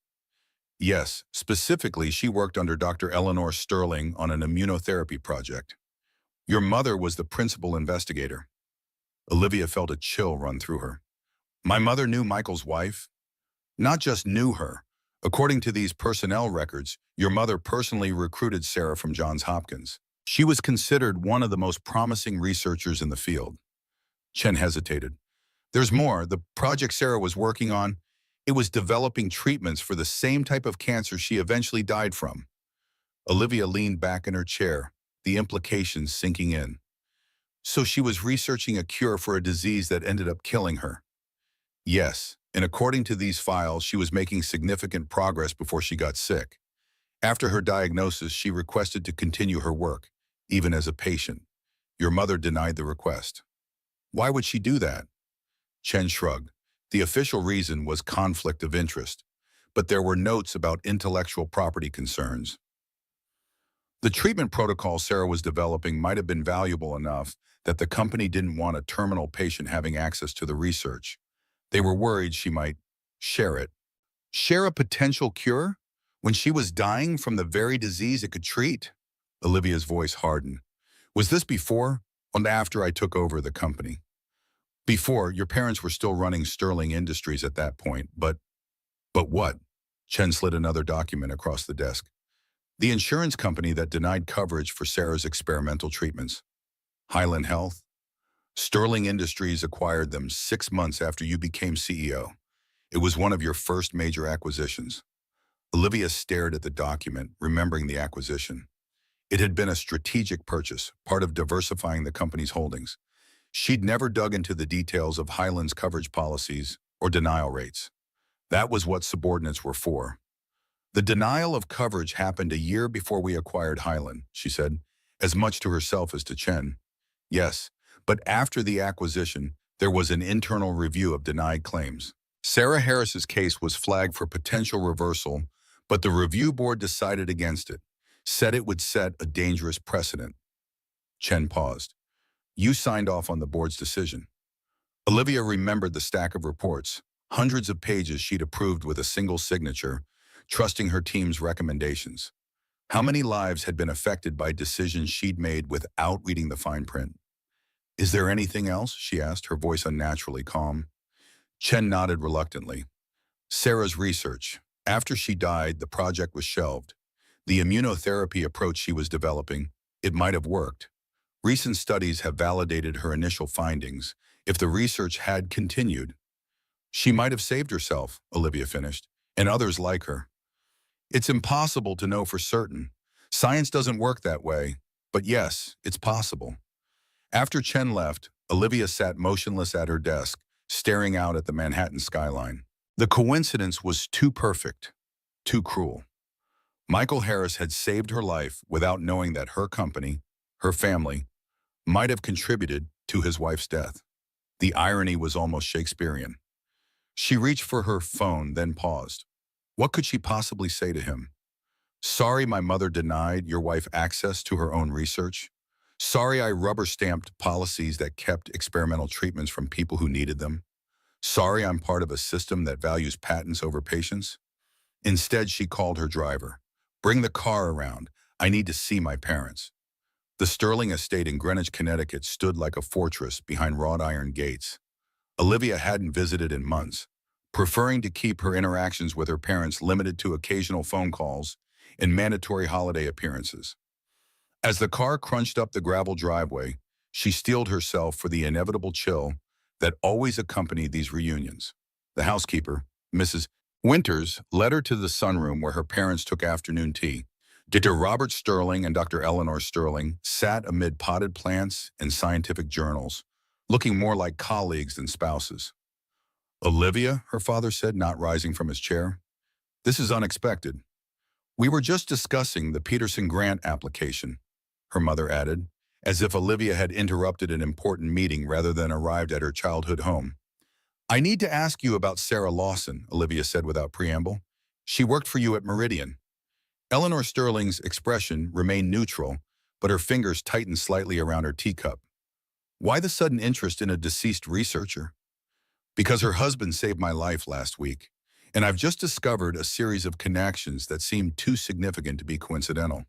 Yes, specifically, she worked under Dr. Eleanor Sterling on an immunotherapy project. Your mother was the principal investigator. Olivia felt a chill run through her. My mother knew Michael's wife? Not just knew her. According to these personnel records, your mother personally recruited Sarah from Johns Hopkins. She was considered one of the most promising researchers in the field. Chen hesitated. There's more. The project Sarah was working on, it was developing treatments for the same type of cancer she eventually died from. Olivia leaned back in her chair, the implications sinking in. So she was researching a cure for a disease that ended up killing her. Yes, and according to these files, she was making significant progress before she got sick. After her diagnosis, she requested to continue her work, even as a patient. Your mother denied the request. Why would she do that? Chen shrugged. The official reason was conflict of interest, but there were notes about intellectual property concerns. The treatment protocol Sarah was developing might have been valuable enough that the company didn't want a terminal patient having access to the research. They were worried she might share it. Share a potential cure? When she was dying from the very disease it could treat? Olivia's voice hardened. Was this before or after I took over the company? Before, your parents were still running Sterling Industries at that point, but what? Chen slid another document across the desk. The insurance company that denied coverage for Sarah's experimental treatments. Highland Health. Sterling Industries acquired them 6 months after you became CEO. It was one of your first major acquisitions. Olivia stared at the document, remembering the acquisition. It had been a strategic purchase, part of diversifying the company's holdings. She'd never dug into the details of Highland's coverage policies or denial rates. That was what subordinates were for. The denial of coverage happened a year before we acquired Highland, she said, as much to herself as to Chen. Yes, but after the acquisition, there was an internal review of denied claims. Sarah Harris's case was flagged for potential reversal, but the review board decided against it, said it would set a dangerous precedent. Chen paused. You signed off on the board's decision. Olivia remembered the stack of reports, hundreds of pages she'd approved with a single signature, trusting her team's recommendations. How many lives had been affected by decisions she'd made without reading the fine print? Is there anything else? She asked, her voice unnaturally calm. Chen nodded reluctantly. Sarah's research. After she died, the project was shelved. The immunotherapy approach she was developing, it might have worked. Recent studies have validated her initial findings. If the research had continued, she might have saved herself, Olivia finished, and others like her. It's impossible to know for certain. Science doesn't work that way, but yes, it's possible. After Chen left, Olivia sat motionless at her desk, staring out at the Manhattan skyline. The coincidence was too perfect, too cruel. Michael Harris had saved her life without knowing that her company, her family, might have contributed to his wife's death. The irony was almost Shakespearean. She reached for her phone, then paused. What could she possibly say to him? Sorry my mother denied your wife access to her own research. Sorry I rubber-stamped policies that kept experimental treatments from people who needed them. Sorry I'm part of a system that values patents over patients. Instead, she called her driver. Bring the car around. I need to see my parents. The Sterling estate in Greenwich, Connecticut stood like a fortress behind wrought iron gates. Olivia hadn't visited in months, preferring to keep her interactions with her parents limited to occasional phone calls and mandatory holiday appearances. As the car crunched up the gravel driveway, she steeled herself for the inevitable chill that always accompanied these reunions. The housekeeper, Mrs. Winters, led her to the sunroom where her parents took afternoon tea. Dr. Robert Sterling and Dr. Eleanor Sterling sat amid potted plants and scientific journals, looking more like colleagues than spouses. "Olivia," her father said, not rising from his chair, "this is unexpected." "We were just discussing the Peterson grant application," her mother added, as if Olivia had interrupted an important meeting rather than arrived at her childhood home. "I need to ask you about Sarah Lawson," Olivia said without preamble. "She worked for you at Meridian." Eleanor Sterling's expression remained neutral, but her fingers tightened slightly around her teacup. "Why the sudden interest in a deceased researcher?" "Because her husband saved my life last week, and I've just discovered a series of connections that seem too significant to be coincidental."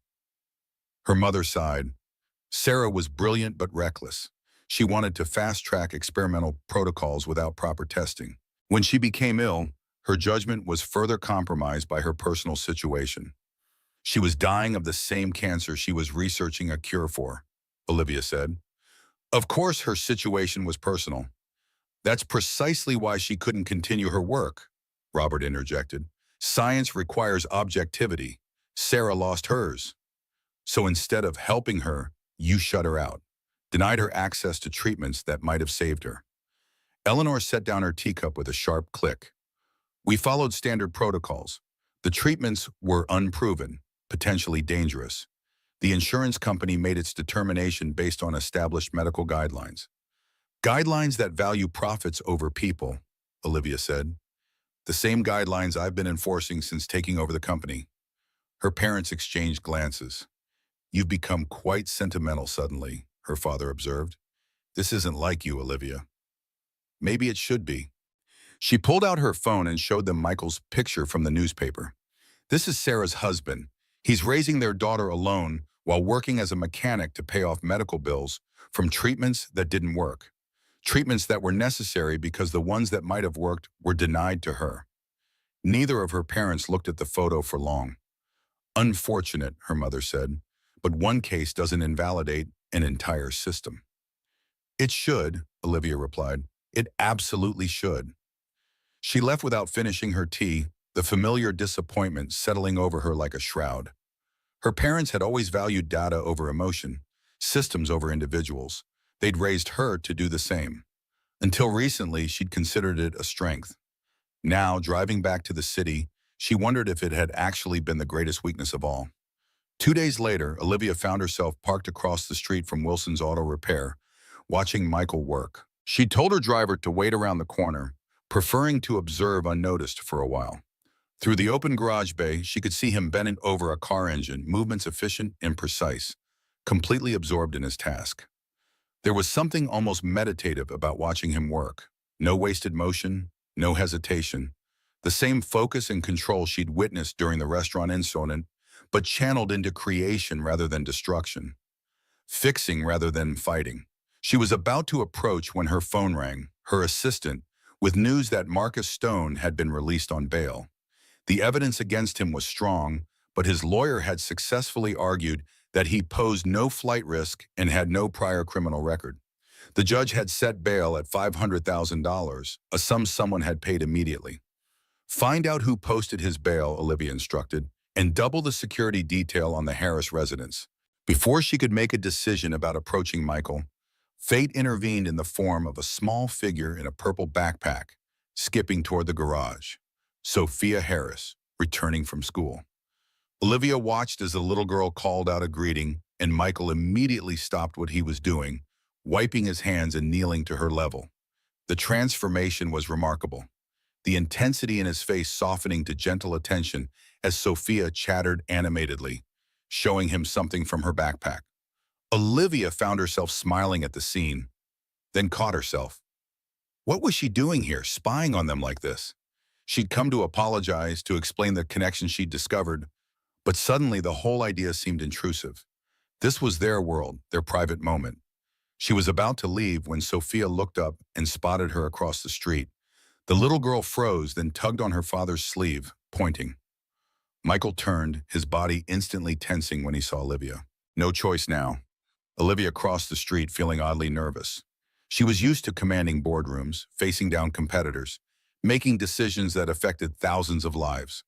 Her mother sighed. Sarah was brilliant but reckless. She wanted to fast-track experimental protocols without proper testing. When she became ill, her judgment was further compromised by her personal situation. "She was dying of the same cancer she was researching a cure for," Olivia said. "Of course her situation was personal. That's precisely why she couldn't continue her work," Robert interjected. "Science requires objectivity. Sarah lost hers. So instead of helping her, you shut her out, denied her access to treatments that might have saved her." Eleanor set down her teacup with a sharp click. "We followed standard protocols. The treatments were unproven, potentially dangerous. The insurance company made its determination based on established medical guidelines." "Guidelines that value profits over people," Olivia said. "The same guidelines I've been enforcing since taking over the company." Her parents exchanged glances. "You've become quite sentimental suddenly," her father observed. "This isn't like you, Olivia." "Maybe it should be." She pulled out her phone and showed them Michael's picture from the newspaper. "This is Sarah's husband. He's raising their daughter alone while working as a mechanic to pay off medical bills from treatments that didn't work. Treatments that were necessary because the ones that might have worked were denied to her." Neither of her parents looked at the photo for long. "Unfortunate," her mother said, "but one case doesn't invalidate an entire system." "It should," Olivia replied. "It absolutely should." She left without finishing her tea, the familiar disappointment settling over her like a shroud. Her parents had always valued data over emotion, systems over individuals. They'd raised her to do the same. Until recently, she'd considered it a strength. Now, driving back to the city, she wondered if it had actually been the greatest weakness of all. 2 days later, Olivia found herself parked across the street from Wilson's Auto Repair, watching Michael work. She told her driver to wait around the corner, preferring to observe unnoticed for a while. Through the open garage bay, she could see him bending over a car engine, movements efficient and precise, completely absorbed in his task. There was something almost meditative about watching him work. No wasted motion, no hesitation. The same focus and control she'd witnessed during the restaurant incident, but channeled into creation rather than destruction. Fixing rather than fighting. She was about to approach when her phone rang, her assistant, with news that Marcus Stone had been released on bail. The evidence against him was strong, but his lawyer had successfully argued that he posed no flight risk and had no prior criminal record. The judge had set bail at $500,000, a sum someone had paid immediately. "Find out who posted his bail," Olivia instructed, "and double the security detail on the Harris residence." Before she could make a decision about approaching Michael, fate intervened in the form of a small figure in a purple backpack, skipping toward the garage. Sophia Harris, returning from school. Olivia watched as the little girl called out a greeting, and Michael immediately stopped what he was doing, wiping his hands and kneeling to her level. The transformation was remarkable, the intensity in his face softening to gentle attention as Sophia chattered animatedly, showing him something from her backpack. Olivia found herself smiling at the scene, then caught herself. What was she doing here, spying on them like this? She'd come to apologize, to explain the connection she'd discovered, but suddenly the whole idea seemed intrusive. This was their world, their private moment. She was about to leave when Sophia looked up and spotted her across the street. The little girl froze, then tugged on her father's sleeve, pointing. Michael turned, his body instantly tensing when he saw Olivia. No choice now. Olivia crossed the street feeling oddly nervous. She was used to commanding boardrooms, facing down competitors, making decisions that affected thousands of lives.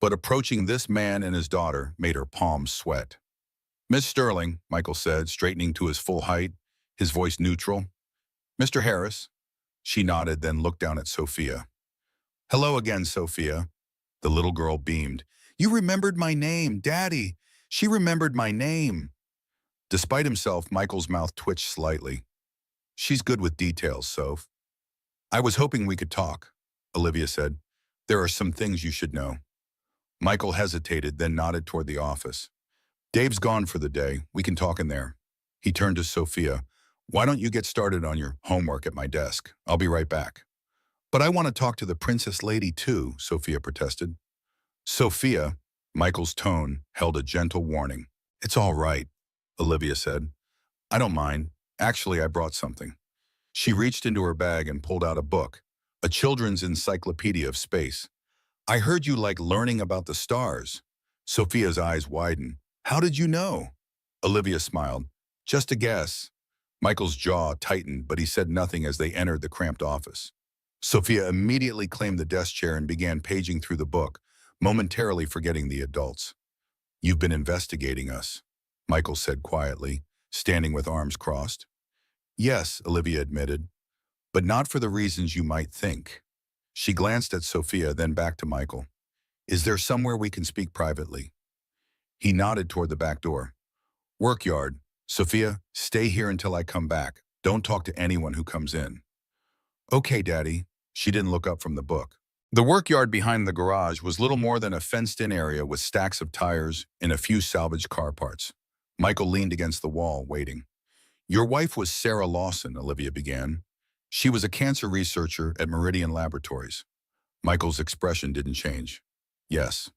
But approaching this man and his daughter made her palms sweat. "Miss Sterling," Michael said, straightening to his full height, his voice neutral. "Mr. Harris." She nodded, then looked down at Sophia. "Hello again, Sophia." The little girl beamed. "You remembered my name, Daddy. She remembered my name." Despite himself, Michael's mouth twitched slightly. "She's good with details, Soph." "I was hoping we could talk," Olivia said. "There are some things you should know." Michael hesitated, then nodded toward the office. "Dave's gone for the day. We can talk in there." He turned to Sophia. "Why don't you get started on your homework at my desk? I'll be right back." "But I want to talk to the princess lady too," Sophia protested. "Sophia," Michael's tone held a gentle warning. "It's all right," Olivia said. "I don't mind. Actually, I brought something." She reached into her bag and pulled out a book, a children's encyclopedia of space. "I heard you like learning about the stars." Sophia's eyes widened. "How did you know?" Olivia smiled. "Just a guess." Michael's jaw tightened, but he said nothing as they entered the cramped office. Sophia immediately claimed the desk chair and began paging through the book, momentarily forgetting the adults. "You've been investigating us," Michael said quietly, standing with arms crossed. "Yes," Olivia admitted, "but not for the reasons you might think." She glanced at Sophia, then back to Michael. "Is there somewhere we can speak privately?" He nodded toward the back door. "Workyard. Sophia, stay here until I come back. Don't talk to anyone who comes in." "Okay, Daddy." She didn't look up from the book. The workyard behind the garage was little more than a fenced-in area with stacks of tires and a few salvaged car parts. Michael leaned against the wall, waiting. "Your wife was Sarah Lawson," Olivia began. "She was a cancer researcher at Meridian Laboratories." Michael's expression didn't change. "Yes.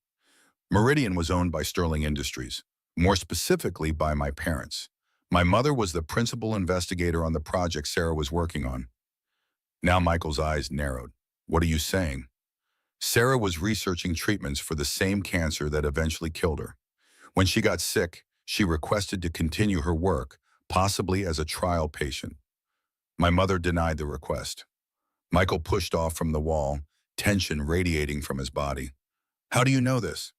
Meridian was owned by Sterling Industries, more specifically by my parents. My mother was the principal investigator on the project Sarah was working on." Now Michael's eyes narrowed. "What are you saying?" "Sarah was researching treatments for the same cancer that eventually killed her. When she got sick, she requested to continue her work, possibly as a trial patient. My mother denied the request." Michael pushed off from the wall, tension radiating from his body. "How do you know this?"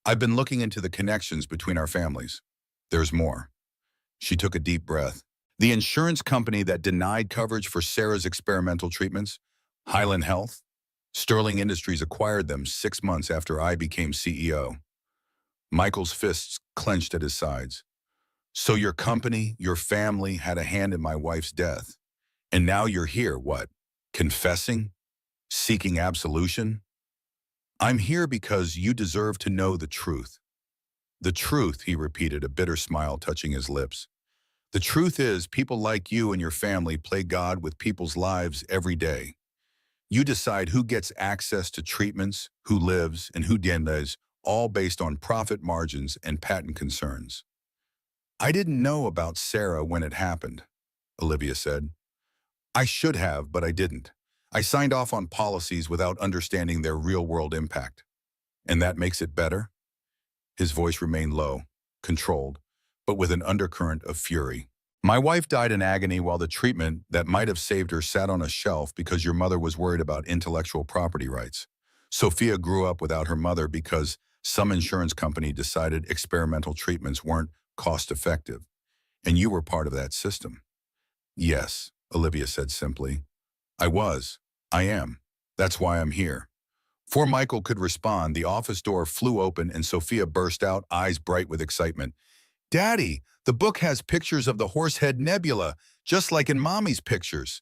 "I've been looking into the connections between our families. There's more." She took a deep breath. "The insurance company that denied coverage for Sarah's experimental treatments, Highland Health, Sterling Industries acquired them 6 months after I became CEO." Michael's fists clenched at his sides. "So your company, your family had a hand in my wife's death. And now you're here, what? Confessing? Seeking absolution?" "I'm here because you deserve to know the truth." "The truth," he repeated, a bitter smile touching his lips. "The truth is, people like you and your family play God with people's lives every day. You decide who gets access to treatments, who lives, and who dies, all based on profit margins and patent concerns." "I didn't know about Sarah when it happened," Olivia said. "I should have, but I didn't. I signed off on policies without understanding their real-world impact." "And that makes it better?" His voice remained low, controlled, but with an undercurrent of fury. "My wife died in agony while the treatment that might have saved her sat on a shelf because your mother was worried about intellectual property rights. Sophia grew up without her mother because some insurance company decided experimental treatments weren't cost-effective, and you were part of that system." "Yes," Olivia said simply. "I was. I am. That's why I'm here." Before Michael could respond, the office door flew open and Sophia burst out, eyes bright with excitement. "Daddy, the book has pictures of the Horsehead Nebula, just like in Mommy's pictures."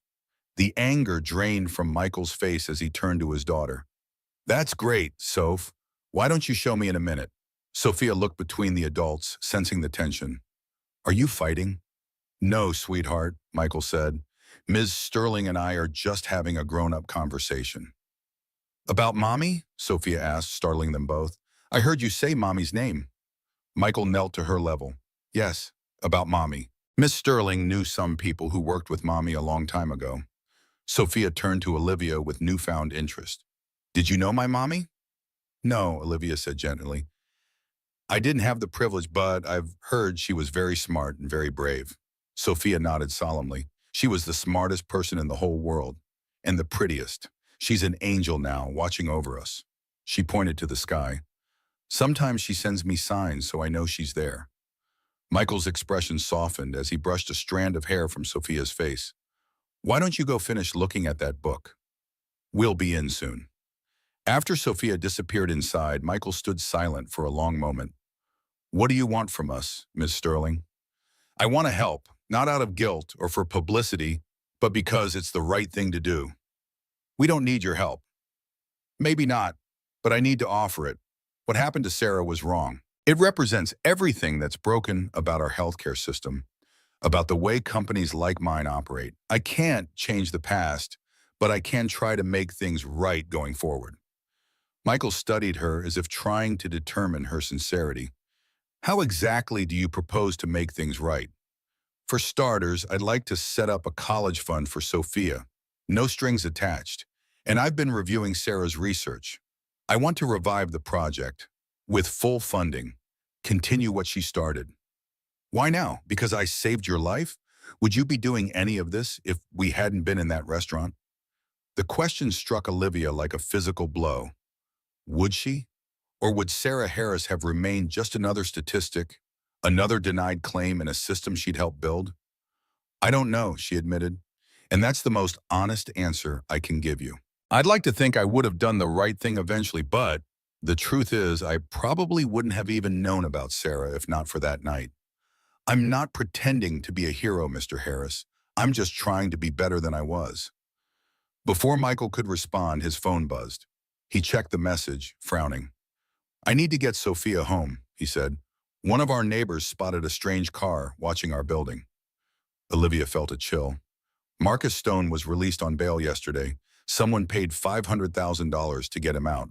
The anger drained from Michael's face as he turned to his daughter. "That's great, Soph. Why don't you show me in a minute?" Sophia looked between the adults, sensing the tension. "Are you fighting?" "No, sweetheart," Michael said. "Ms. Sterling and I are just having a grown-up conversation." "About Mommy?" Sophia asked, startling them both. "I heard you say Mommy's name." Michael knelt to her level. Yes, about Mommy. Miss Sterling knew some people who worked with Mommy a long time ago. Sophia turned to Olivia with newfound interest. Did you know my mommy? No, Olivia said gently. I didn't have the privilege, but I've heard she was very smart and very brave. Sophia nodded solemnly. She was the smartest person in the whole world, and the prettiest. She's an angel now, watching over us. She pointed to the sky. Sometimes she sends me signs so I know she's there. Michael's expression softened as he brushed a strand of hair from Sophia's face. Why don't you go finish looking at that book? We'll be in soon. After Sophia disappeared inside, Michael stood silent for a long moment. What do you want from us, Miss Sterling? I want to help, not out of guilt or for publicity, but because it's the right thing to do. We don't need your help. Maybe not, but I need to offer it. What happened to Sarah was wrong. It represents everything that's broken about our healthcare system, about the way companies like mine operate. I can't change the past, but I can try to make things right going forward. Michael studied her as if trying to determine her sincerity. How exactly do you propose to make things right? For starters, I'd like to set up a college fund for Sophia. No strings attached. And I've been reviewing Sarah's research. I want to revive the project with full funding, continue what she started. Why now? Because I saved your life? Would you be doing any of this if we hadn't been in that restaurant? The question struck Olivia like a physical blow. Would she? Or would Sarah Harris have remained just another statistic, another denied claim in a system she'd helped build? I don't know, she admitted, and that's the most honest answer I can give you. I'd like to think I would have done the right thing eventually, but the truth is I probably wouldn't have even known about Sarah if not for that night. I'm not pretending to be a hero, Mr. Harris. I'm just trying to be better than I was. Before Michael could respond, his phone buzzed. He checked the message, frowning. I need to get Sophia home, he said. One of our neighbors spotted a strange car watching our building. Olivia felt a chill. Marcus Stone was released on bail yesterday. Someone paid $500,000 to get him out.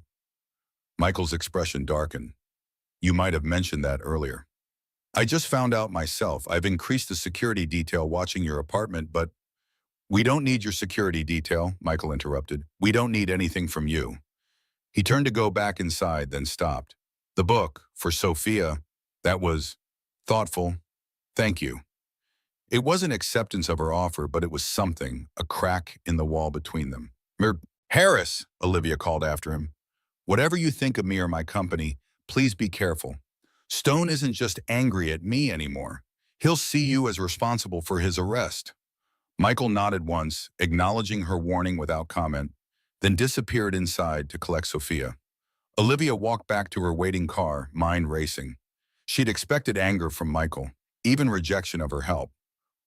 Michael's expression darkened. You might have mentioned that earlier. I just found out myself. I've increased the security detail watching your apartment, but we don't need your security detail, Michael interrupted. We don't need anything from you. He turned to go back inside, then stopped. The book, for Sophia, that was thoughtful. Thank you. It wasn't acceptance of her offer, but it was something, a crack in the wall between them. Harris, Olivia called after him. Whatever you think of me or my company, please be careful. Stone isn't just angry at me anymore. He'll see you as responsible for his arrest. Michael nodded once, acknowledging her warning without comment, then disappeared inside to collect Sophia. Olivia walked back to her waiting car, mind racing. She'd expected anger from Michael, even rejection of her help.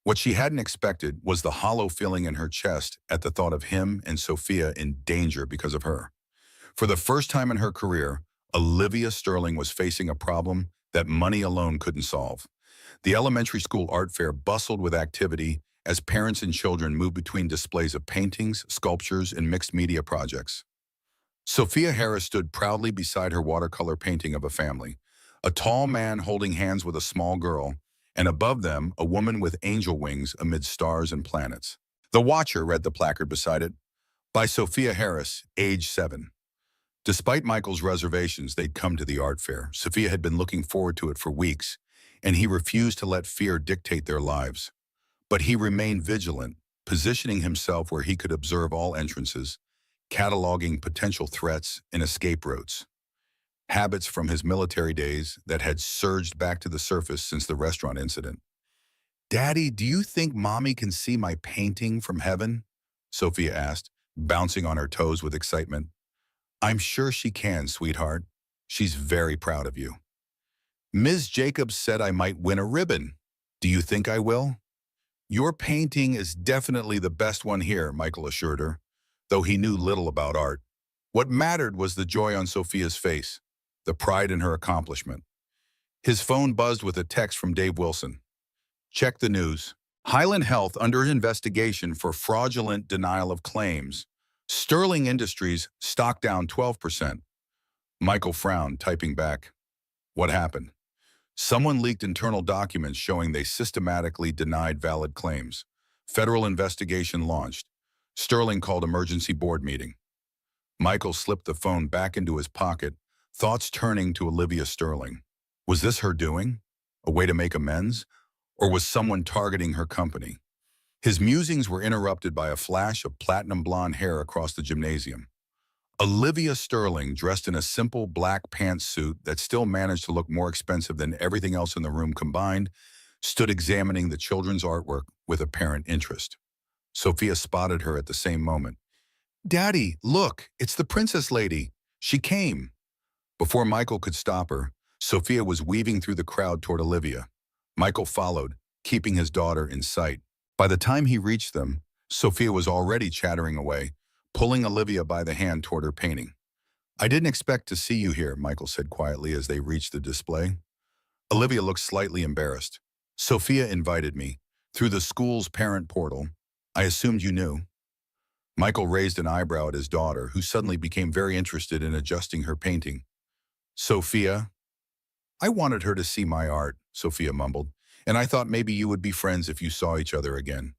What she hadn't expected was the hollow feeling in her chest at the thought of him and Sophia in danger because of her. For the first time in her career, Olivia Sterling was facing a problem that money alone couldn't solve. The elementary school art fair bustled with activity as parents and children moved between displays of paintings, sculptures, and mixed media projects. Sophia Harris stood proudly beside her watercolor painting of a family, a tall man holding hands with a small girl, and above them, a woman with angel wings amid stars and planets. The Watcher read the placard beside it, by Sophia Harris, age 7. Despite Michael's reservations, they'd come to the art fair. Sophia had been looking forward to it for weeks, and he refused to let fear dictate their lives. But he remained vigilant, positioning himself where he could observe all entrances, cataloging potential threats and escape routes. Habits from his military days that had surged back to the surface since the restaurant incident. Daddy, do you think Mommy can see my painting from heaven? Sophia asked, bouncing on her toes with excitement. I'm sure she can, sweetheart. She's very proud of you. Ms. Jacobs said I might win a ribbon. Do you think I will? Your painting is definitely the best one here, Michael assured her, though he knew little about art. What mattered was the joy on Sophia's face, the pride in her accomplishment. His phone buzzed with a text from Dave Wilson. Check the news. Highland Health under investigation for fraudulent denial of claims. Sterling Industries stock down 12%. Michael frowned, typing back. What happened? Someone leaked internal documents showing they systematically denied valid claims. Federal investigation launched. Sterling called emergency board meeting. Michael slipped the phone back into his pocket, thoughts turning to Olivia Sterling. Was this her doing? A way to make amends? Or was someone targeting her company? His musings were interrupted by a flash of platinum blonde hair across the gymnasium. Olivia Sterling, dressed in a simple black pantsuit that still managed to look more expensive than everything else in the room combined, stood examining the children's artwork with apparent interest. Sophia spotted her at the same moment. "Daddy, look, it's the princess lady. She came." Before Michael could stop her, Sophia was weaving through the crowd toward Olivia. Michael followed, keeping his daughter in sight. By the time he reached them, Sophia was already chattering away, pulling Olivia by the hand toward her painting. "I didn't expect to see you here," Michael said quietly as they reached the display. Olivia looked slightly embarrassed. "Sophia invited me, through the school's parent portal. I assumed you knew." Michael raised an eyebrow at his daughter, who suddenly became very interested in adjusting her painting. "Sophia?" "I wanted her to see my art," Sophia mumbled, "and I thought maybe you would be friends if you saw each other again."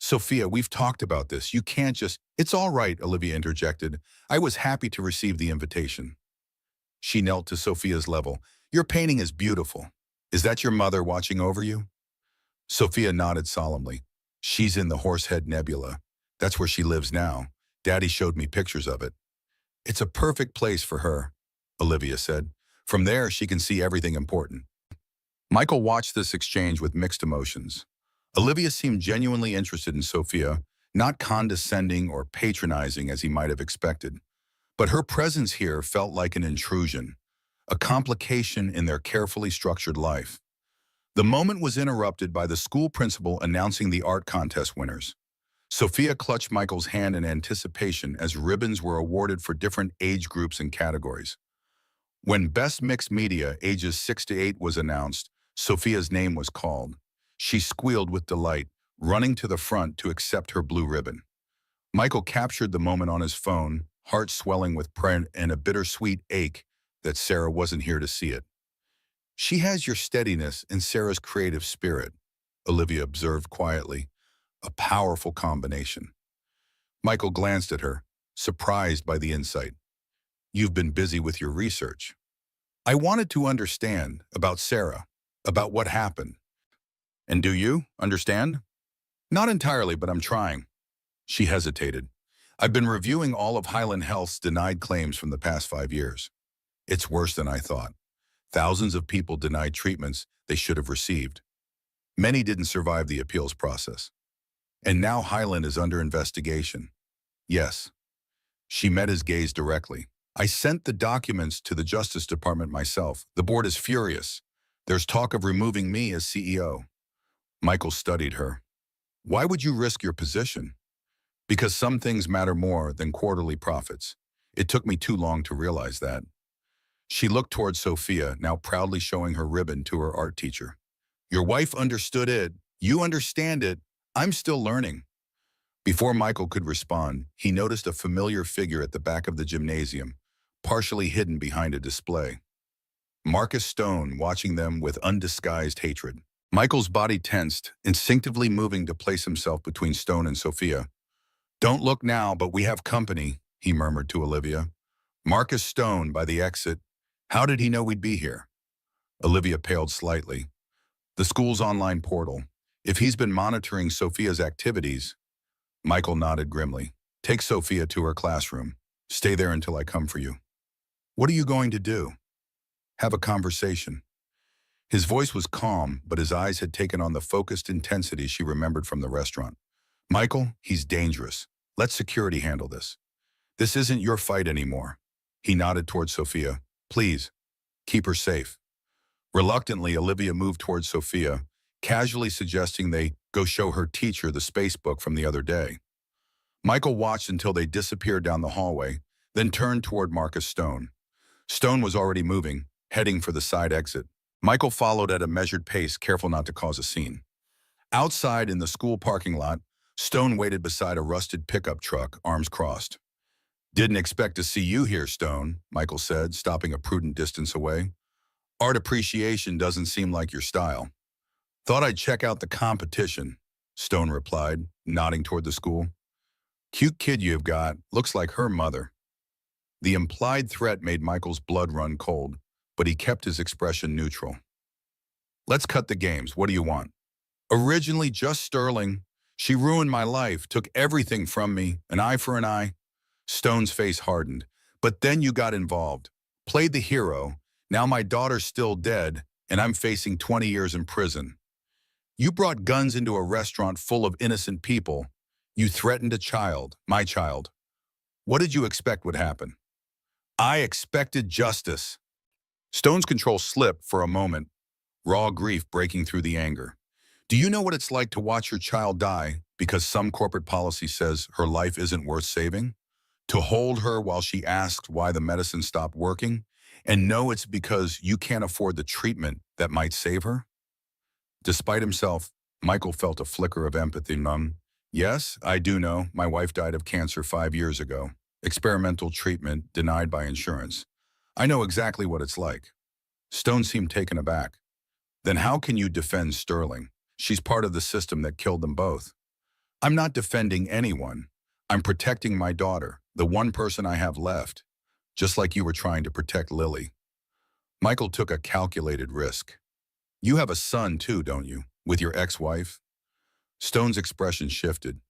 "Sophia, we've talked about this. You can't just—" "It's all right," Olivia interjected. "I was happy to receive the invitation." She knelt to Sophia's level. "Your painting is beautiful. Is that your mother watching over you?" Sophia nodded solemnly. "She's in the Horsehead Nebula. That's where she lives now. Daddy showed me pictures of it." "It's a perfect place for her," Olivia said. "From there, she can see everything important." Michael watched this exchange with mixed emotions. Olivia seemed genuinely interested in Sophia, not condescending or patronizing as he might have expected. But her presence here felt like an intrusion, a complication in their carefully structured life. The moment was interrupted by the school principal announcing the art contest winners. Sophia clutched Michael's hand in anticipation as ribbons were awarded for different age groups and categories. When Best Mixed Media, ages 6 to 8, was announced, Sophia's name was called. She squealed with delight, running to the front to accept her blue ribbon. Michael captured the moment on his phone, heart swelling with pride and a bittersweet ache that Sarah wasn't here to see it. "She has your steadiness and Sarah's creative spirit," Olivia observed quietly. "A powerful combination." Michael glanced at her, surprised by the insight. "You've been busy with your research." "I wanted to understand about Sarah, about what happened." "And do you understand?" "Not entirely, but I'm trying." She hesitated. "I've been reviewing all of Highland Health's denied claims from the past 5 years. It's worse than I thought. Thousands of people denied treatments they should have received. Many didn't survive the appeals process. And now Highland is under investigation." "Yes." She met his gaze directly. "I sent the documents to the Justice Department myself. The board is furious. There's talk of removing me as CEO." Michael studied her. "Why would you risk your position?" "Because some things matter more than quarterly profits. It took me too long to realize that." She looked toward Sophia, now proudly showing her ribbon to her art teacher. "Your wife understood it. You understand it. I'm still learning." Before Michael could respond, he noticed a familiar figure at the back of the gymnasium, partially hidden behind a display. Marcus Stone, watching them with undisguised hatred. Michael's body tensed, instinctively moving to place himself between Stone and Sophia. "Don't look now, but we have company," he murmured to Olivia. "Marcus Stone, by the exit. How did he know we'd be here?" Olivia paled slightly. "The school's online portal. If he's been monitoring Sophia's activities—" Michael nodded grimly. "Take Sophia to her classroom. Stay there until I come for you." "What are you going to do?" "Have a conversation." His voice was calm, but his eyes had taken on the focused intensity she remembered from the restaurant. "Michael, he's dangerous. Let security handle this. This isn't your fight anymore." He nodded toward Sophia. "Please, keep her safe." Reluctantly, Olivia moved toward Sophia, casually suggesting they go show her teacher the space book from the other day. Michael watched until they disappeared down the hallway, then turned toward Marcus Stone. Stone was already moving, heading for the side exit. Michael followed at a measured pace, careful not to cause a scene. Outside in the school parking lot, Stone waited beside a rusted pickup truck, arms crossed. "Didn't expect to see you here, Stone," Michael said, stopping a prudent distance away. Art appreciation doesn't seem like your style. Thought I'd check out the competition, Stone replied, nodding toward the school. Cute kid you've got, looks like her mother. The implied threat made Michael's blood run cold, but he kept his expression neutral. Let's cut the games, what do you want? Originally just Sterling. She ruined my life, took everything from me, an eye for an eye. Stone's face hardened. But then you got involved. Played the hero. Now my daughter's still dead, and I'm facing 20 years in prison. You brought guns into a restaurant full of innocent people. You threatened a child, my child. What did you expect would happen? I expected justice. Stone's control slipped for a moment, raw grief breaking through the anger. Do you know what it's like to watch your child die because some corporate policy says her life isn't worth saving? To hold her while she asks why the medicine stopped working, and know it's because you can't afford the treatment that might save her? Despite himself, Michael felt a flicker of empathy. Yes, I do know. My wife died of cancer 5 years ago. Experimental treatment denied by insurance. I know exactly what it's like. Stone seemed taken aback. Then how can you defend Sterling? She's part of the system that killed them both. I'm not defending anyone. I'm protecting my daughter, the one person I have left, just like you were trying to protect Lily. Michael took a calculated risk. You have a son too, don't you, with your ex-wife? Stone's expression shifted.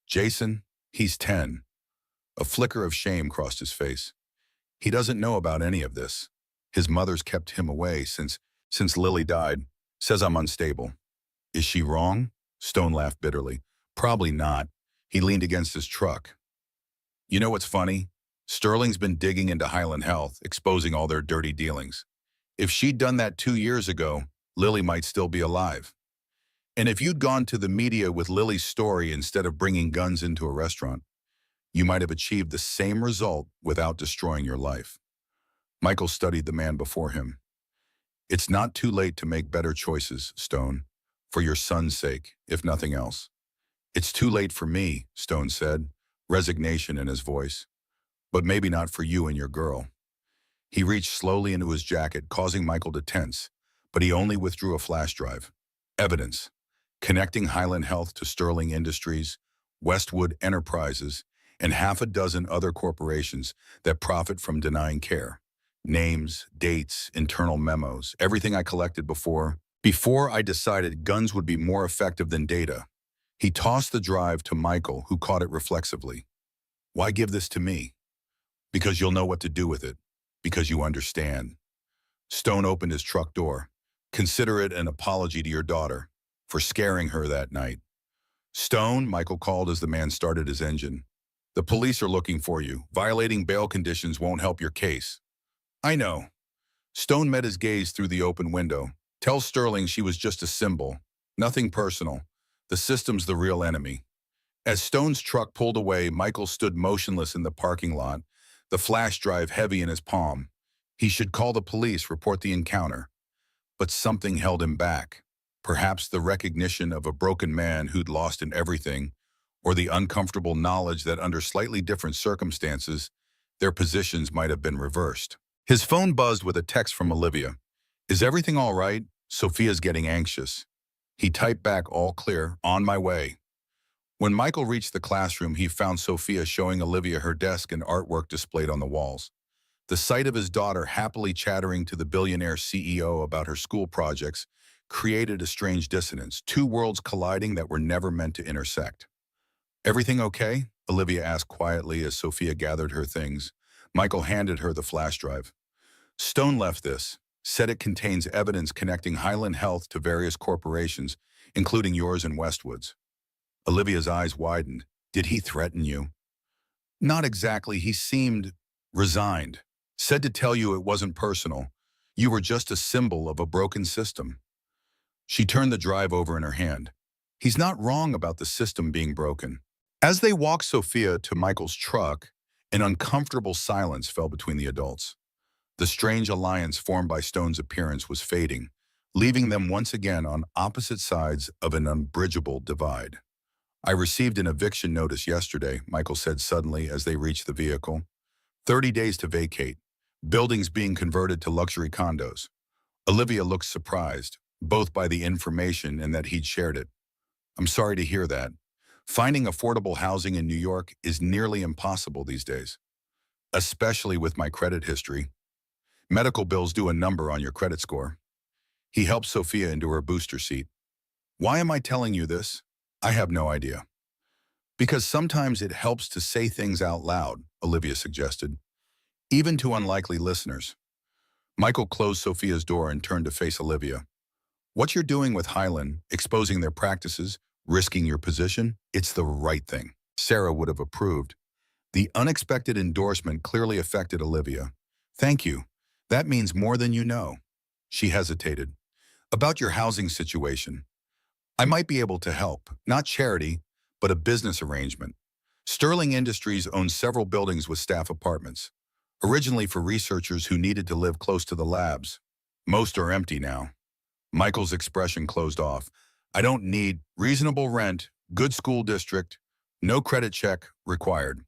Jason, he's 10. A flicker of shame crossed his face. He doesn't know about any of this. His mother's kept him away since Lily died. Says I'm unstable. Is she wrong? Stone laughed bitterly. Probably not. He leaned against his truck. You know what's funny? Sterling's been digging into Highland Health, exposing all their dirty dealings. If she'd done that 2 years ago, Lily might still be alive. And if you'd gone to the media with Lily's story instead of bringing guns into a restaurant, you might have achieved the same result without destroying your life. Michael studied the man before him. It's not too late to make better choices, Stone, for your son's sake, if nothing else. It's too late for me, Stone said, resignation in his voice. But maybe not for you and your girl. He reached slowly into his jacket, causing Michael to tense, but he only withdrew a flash drive. Evidence. Connecting Highland Health to Sterling Industries, Westwood Enterprises, and half a dozen other corporations that profit from denying care. Names, dates, internal memos, everything I collected before I decided guns would be more effective than data. He tossed the drive to Michael, who caught it reflexively. Why give this to me? Because you'll know what to do with it. Because you understand. Stone opened his truck door. Consider it an apology to your daughter for scaring her that night. Stone, Michael called as the man started his engine. The police are looking for you. Violating bail conditions won't help your case. I know. Stone met his gaze through the open window. Tell Sterling she was just a symbol. Nothing personal. The system's the real enemy. As Stone's truck pulled away, Michael stood motionless in the parking lot, the flash drive heavy in his palm. He should call the police, report the encounter. But something held him back. Perhaps the recognition of a broken man who'd lost in everything, or the uncomfortable knowledge that under slightly different circumstances, their positions might have been reversed. His phone buzzed with a text from Olivia. Is everything all right? Sophia's getting anxious. He typed back, all clear, on my way. When Michael reached the classroom, he found Sophia showing Olivia her desk and artwork displayed on the walls. The sight of his daughter happily chattering to the billionaire CEO about her school projects created a strange dissonance, two worlds colliding that were never meant to intersect. Everything okay? Olivia asked quietly as Sophia gathered her things. Michael handed her the flash drive. Stone left this, said it contains evidence connecting Highland Health to various corporations, including yours and Westwood's. Olivia's eyes widened. Did he threaten you? Not exactly. He seemed resigned. Said to tell you it wasn't personal. You were just a symbol of a broken system. She turned the drive over in her hand. He's not wrong about the system being broken. As they walked Sophia to Michael's truck, an uncomfortable silence fell between the adults. The strange alliance formed by Stone's appearance was fading, leaving them once again on opposite sides of an unbridgeable divide. I received an eviction notice yesterday, Michael said suddenly as they reached the vehicle. 30 days to vacate. Buildings being converted to luxury condos. Olivia looked surprised, both by the information and that he'd shared it. I'm sorry to hear that. Finding affordable housing in New York is nearly impossible these days, especially with my credit history. Medical bills do a number on your credit score. He helped Sophia into her booster seat. Why am I telling you this? I have no idea. Because sometimes it helps to say things out loud, Olivia suggested, even to unlikely listeners. Michael closed Sophia's door and turned to face Olivia. What you're doing with Highland, exposing their practices, risking your position, it's the right thing. Sarah would have approved. The unexpected endorsement clearly affected Olivia. Thank you. That means more than you know. She hesitated. About your housing situation. I might be able to help, not charity, but a business arrangement. Sterling Industries owns several buildings with staff apartments, originally for researchers who needed to live close to the labs. Most are empty now. Michael's expression closed off. I don't need reasonable rent, good school district, no credit check required.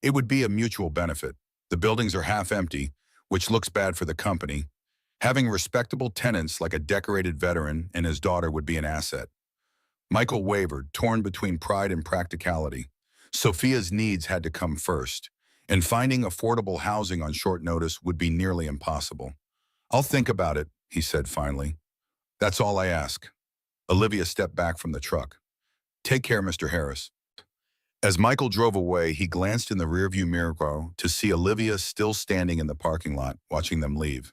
It would be a mutual benefit. The buildings are half empty, which looks bad for the company. Having respectable tenants like a decorated veteran and his daughter would be an asset. Michael wavered, torn between pride and practicality. Sophia's needs had to come first, and finding affordable housing on short notice would be nearly impossible. I'll think about it, he said finally. That's all I ask. Olivia stepped back from the truck. Take care, Mr. Harris. As Michael drove away, he glanced in the rearview mirror to see Olivia still standing in the parking lot, watching them leave.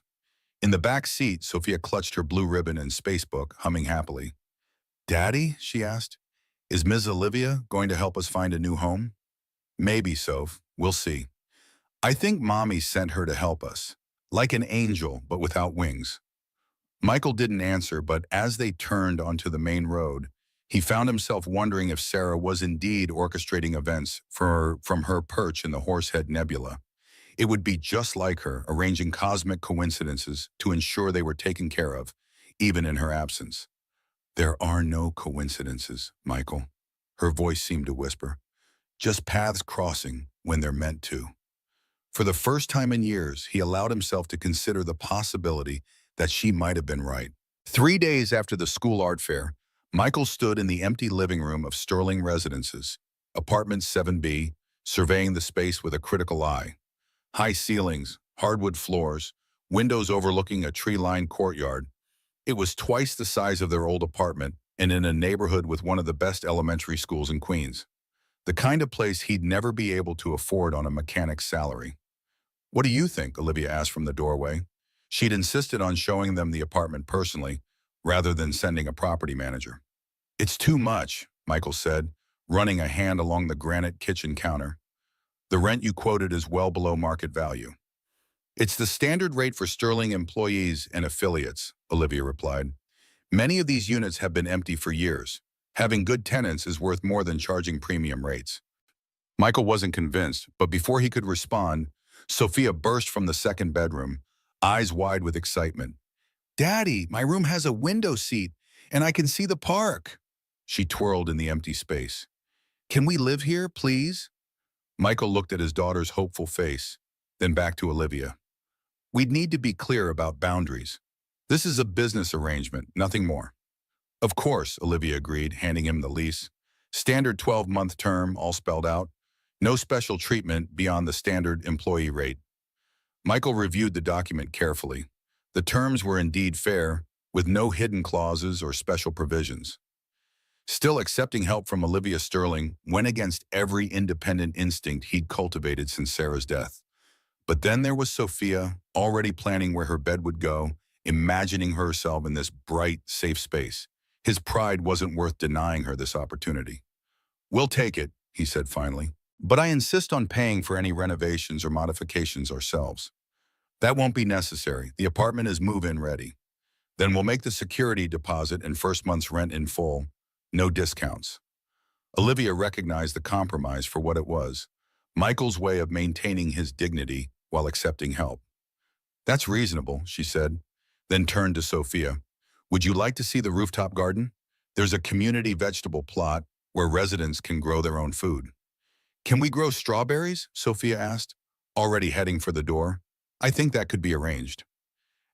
In the back seat, Sophia clutched her blue ribbon and spacebook, humming happily. Daddy, she asked, is Ms. Olivia going to help us find a new home? Maybe, Soph. We'll see. I think Mommy sent her to help us, like an angel, but without wings. Michael didn't answer, but as they turned onto the main road, he found himself wondering if Sarah was indeed orchestrating events from her perch in the Horsehead Nebula. It would be just like her, arranging cosmic coincidences to ensure they were taken care of, even in her absence. There are no coincidences, Michael. Her voice seemed to whisper. Just paths crossing when they're meant to. For the first time in years, he allowed himself to consider the possibility that she might have been right. 3 days after the school art fair, Michael stood in the empty living room of Sterling Residences, apartment 7B, surveying the space with a critical eye. High ceilings, hardwood floors, windows overlooking a tree-lined courtyard. It was twice the size of their old apartment and in a neighborhood with one of the best elementary schools in Queens. The kind of place he'd never be able to afford on a mechanic's salary. What do you think? Olivia asked from the doorway. She'd insisted on showing them the apartment personally, rather than sending a property manager. It's too much, Michael said, running a hand along the granite kitchen counter. The rent you quoted is well below market value. It's the standard rate for Sterling employees and affiliates, Olivia replied. Many of these units have been empty for years. Having good tenants is worth more than charging premium rates. Michael wasn't convinced, but before he could respond, Sophia burst from the second bedroom, eyes wide with excitement. Daddy, my room has a window seat, and I can see the park. She twirled in the empty space. Can we live here, please? Michael looked at his daughter's hopeful face, then back to Olivia. We'd need to be clear about boundaries. This is a business arrangement, nothing more. Of course, Olivia agreed, handing him the lease. Standard 12-month term, all spelled out. No special treatment beyond the standard employee rate. Michael reviewed the document carefully. The terms were indeed fair, with no hidden clauses or special provisions. Still, accepting help from Olivia Sterling went against every independent instinct he'd cultivated since Sarah's death. But then there was Sophia, already planning where her bed would go, imagining herself in this bright, safe space. His pride wasn't worth denying her this opportunity. We'll take it, he said finally, but I insist on paying for any renovations or modifications ourselves. That won't be necessary. The apartment is move-in ready. Then we'll make the security deposit and first month's rent in full. No discounts. Olivia recognized the compromise for what it was, Michael's way of maintaining his dignity while accepting help. That's reasonable, she said, then turned to Sophia. Would you like to see the rooftop garden? There's a community vegetable plot where residents can grow their own food. Can we grow strawberries? Sophia asked, already heading for the door. I think that could be arranged.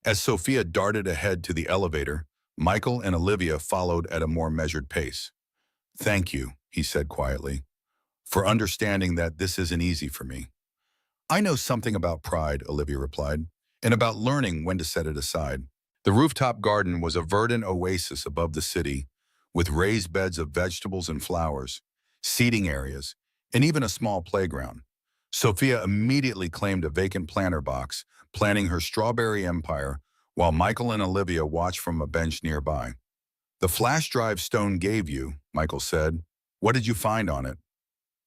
As Sophia darted ahead to the elevator, Michael and Olivia followed at a more measured pace. "Thank you," he said quietly, "for understanding that this isn't easy for me." "I know something about pride," Olivia replied, "and about learning when to set it aside." The rooftop garden was a verdant oasis above the city, with raised beds of vegetables and flowers, seating areas, and even a small playground. Sophia immediately claimed a vacant planter box, planning her strawberry empire, while Michael and Olivia watched from a bench nearby. "The flash drive Stone gave you," Michael said. "What did you find on it?"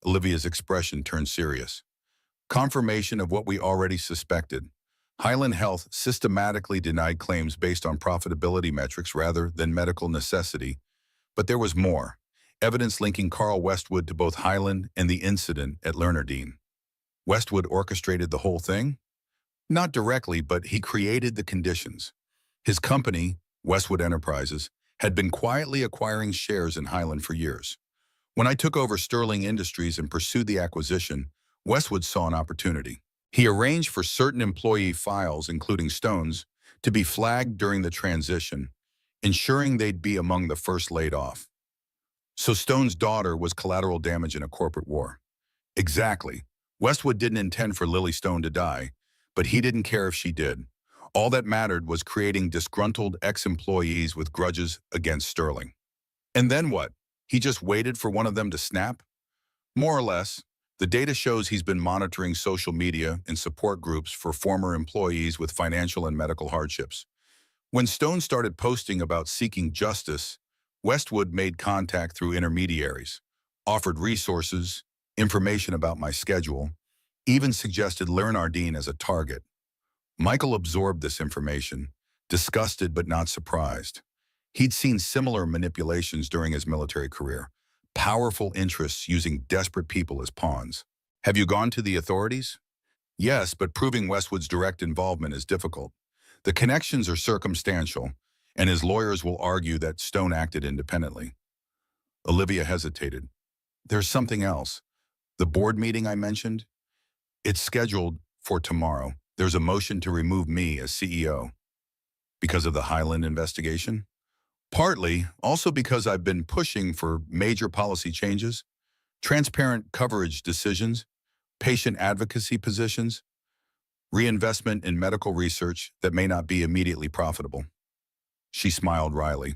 Olivia's expression turned serious. "Confirmation of what we already suspected. Highland Health systematically denied claims based on profitability metrics rather than medical necessity. But there was more. Evidence linking Carl Westwood to both Highland and the incident at Lernerdene. Westwood orchestrated the whole thing? Not directly, but he created the conditions. His company, Westwood Enterprises, had been quietly acquiring shares in Highland for years. When I took over Sterling Industries and pursued the acquisition, Westwood saw an opportunity. He arranged for certain employee files, including Stone's, to be flagged during the transition, ensuring they'd be among the first laid off. So Stone's daughter was collateral damage in a corporate war. Exactly. Westwood didn't intend for Lily Stone to die, but he didn't care if she did. All that mattered was creating disgruntled ex-employees with grudges against Sterling. And then what? He just waited for one of them to snap? More or less. The data shows he's been monitoring social media and support groups for former employees with financial and medical hardships. When Stone started posting about seeking justice, Westwood made contact through intermediaries, offered resources, information about my schedule, even suggested Lernardine as a target. Michael absorbed this information, disgusted but not surprised. He'd seen similar manipulations during his military career, powerful interests using desperate people as pawns. "Have you gone to the authorities?" "Yes, but proving Westwood's direct involvement is difficult. The connections are circumstantial, and his lawyers will argue that Stone acted independently." Olivia hesitated. "There's something else. The board meeting I mentioned? It's scheduled for tomorrow. There's a motion to remove me as CEO." "Because of the Highland investigation?" "Partly, also because I've been pushing for major policy changes, transparent coverage decisions, patient advocacy positions, reinvestment in medical research that may not be immediately profitable." She smiled wryly.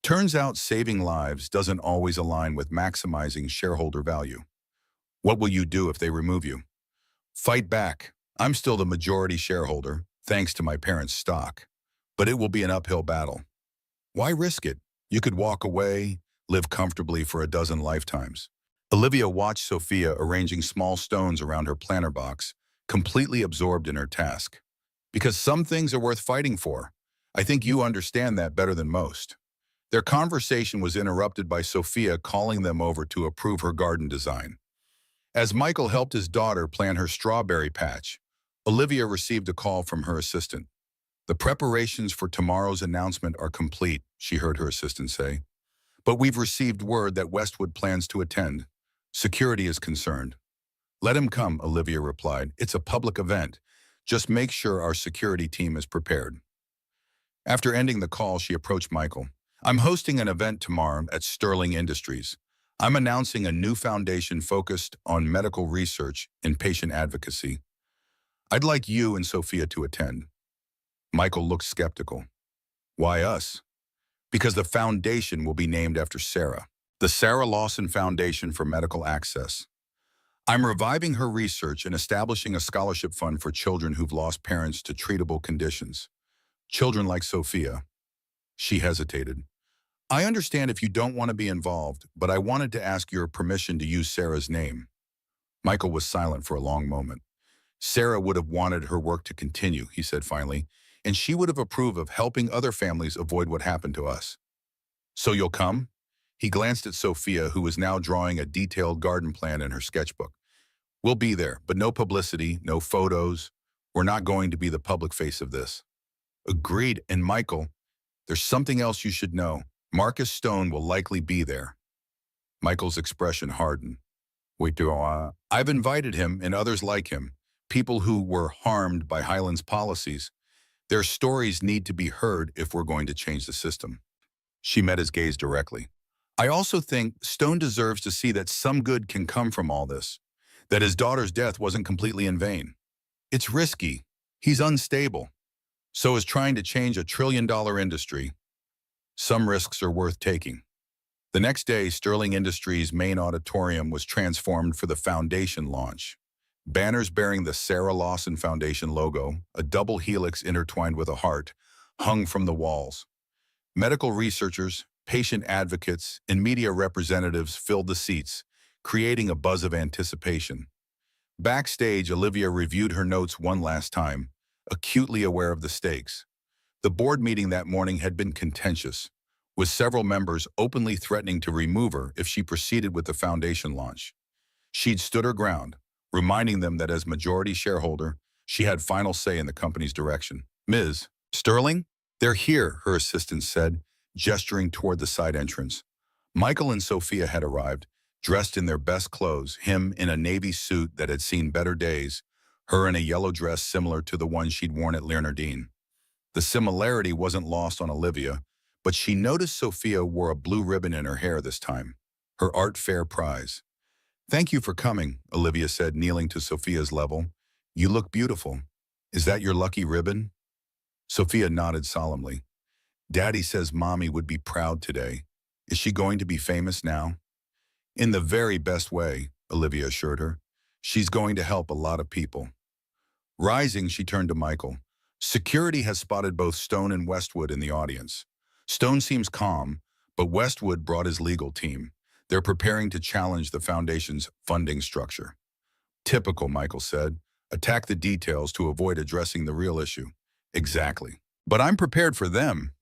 "Turns out saving lives doesn't always align with maximizing shareholder value. What will you do if they remove you?" "Fight back. I'm still the majority shareholder, thanks to my parents' stock. But it will be an uphill battle." "Why risk it? You could walk away, live comfortably for a dozen lifetimes." Olivia watched Sophia arranging small stones around her planter box, completely absorbed in her task. "Because some things are worth fighting for. I think you understand that better than most." Their conversation was interrupted by Sophia calling them over to approve her garden design. As Michael helped his daughter plan her strawberry patch, Olivia received a call from her assistant. "The preparations for tomorrow's announcement are complete," she heard her assistant say. "But we've received word that Westwood plans to attend. Security is concerned." "Let him come," Olivia replied. "It's a public event. Just make sure our security team is prepared." After ending the call, she approached Michael. "I'm hosting an event tomorrow at Sterling Industries. I'm announcing a new foundation focused on medical research and patient advocacy. I'd like you and Sophia to attend." Michael looked skeptical. "Why us?" "Because the foundation will be named after Sarah, the Sarah Lawson Foundation for Medical Access. I'm reviving her research and establishing a scholarship fund for children who've lost parents to treatable conditions. Children like Sophia." She hesitated. "I understand if you don't want to be involved, but I wanted to ask your permission to use Sarah's name." Michael was silent for a long moment. "Sarah would have wanted her work to continue," he said finally, "and she would have approved of helping other families avoid what happened to us." "So you'll come?" He glanced at Sophia, who was now drawing a detailed garden plan in her sketchbook. "We'll be there, but no publicity, no photos. We're not going to be the public face of this." "Agreed, and Michael, there's something else you should know. Marcus Stone will likely be there." Michael's expression hardened. "Wait, I've invited him and others like him, people who were harmed by Highland's policies. Their stories need to be heard if we're going to change the system. She met his gaze directly. I also think Stone deserves to see that some good can come from all this, that his daughter's death wasn't completely in vain. It's risky. He's unstable. So is trying to change a trillion-dollar industry. Some risks are worth taking. The next day, Sterling Industries' main auditorium was transformed for the foundation launch. Banners bearing the Sarah Lawson Foundation logo, a double helix intertwined with a heart, hung from the walls. Medical researchers, patient advocates, and media representatives filled the seats, creating a buzz of anticipation. Backstage, Olivia reviewed her notes one last time, acutely aware of the stakes. The board meeting that morning had been contentious, with several members openly threatening to remove her if she proceeded with the foundation launch. She'd stood her ground, reminding them that as majority shareholder, she had final say in the company's direction. Ms. Sterling? They're here, her assistant said, gesturing toward the side entrance. Michael and Sophia had arrived, dressed in their best clothes, him in a navy suit that had seen better days, her in a yellow dress similar to the one she'd worn at Leonardine. The similarity wasn't lost on Olivia, but she noticed Sophia wore a blue ribbon in her hair this time, her art fair prize. Thank you for coming, Olivia said, kneeling to Sophia's level. You look beautiful. Is that your lucky ribbon? Sophia nodded solemnly. Daddy says Mommy would be proud today. Is she going to be famous now? In the very best way, Olivia assured her. She's going to help a lot of people. Rising, she turned to Michael. Security has spotted both Stone and Westwood in the audience. Stone seems calm, but Westwood brought his legal team. They're preparing to challenge the foundation's funding structure. Typical, Michael said. Attack the details to avoid addressing the real issue. Exactly. But I'm prepared for them.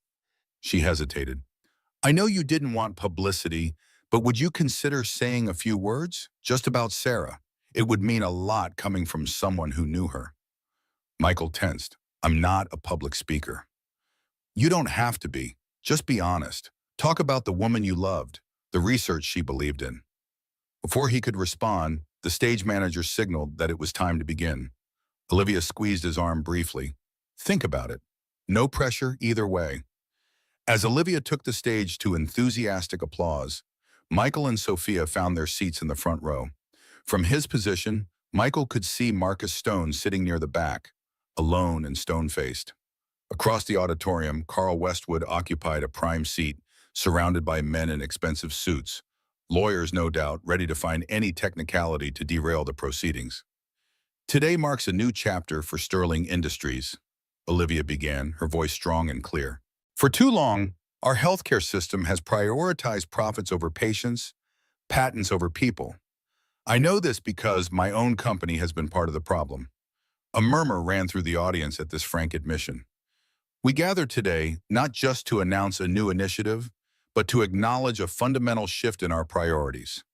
She hesitated. I know you didn't want publicity, but would you consider saying a few words? Just about Sarah. It would mean a lot coming from someone who knew her. Michael tensed. I'm not a public speaker. You don't have to be. Just be honest. Talk about the woman you loved, the research she believed in. Before he could respond, the stage manager signaled that it was time to begin. Olivia squeezed his arm briefly. Think about it. No pressure either way. As Olivia took the stage to enthusiastic applause, Michael and Sophia found their seats in the front row. From his position, Michael could see Marcus Stone sitting near the back, alone and stone-faced. Across the auditorium, Carl Westwood occupied a prime seat, surrounded by men in expensive suits, lawyers no doubt, ready to find any technicality to derail the proceedings. Today marks a new chapter for Sterling Industries, Olivia began, her voice strong and clear. For too long, our healthcare system has prioritized profits over patients, patents over people. I know this because my own company has been part of the problem. A murmur ran through the audience at this frank admission. We gather today not just to announce a new initiative, but to acknowledge a fundamental shift in our priorities.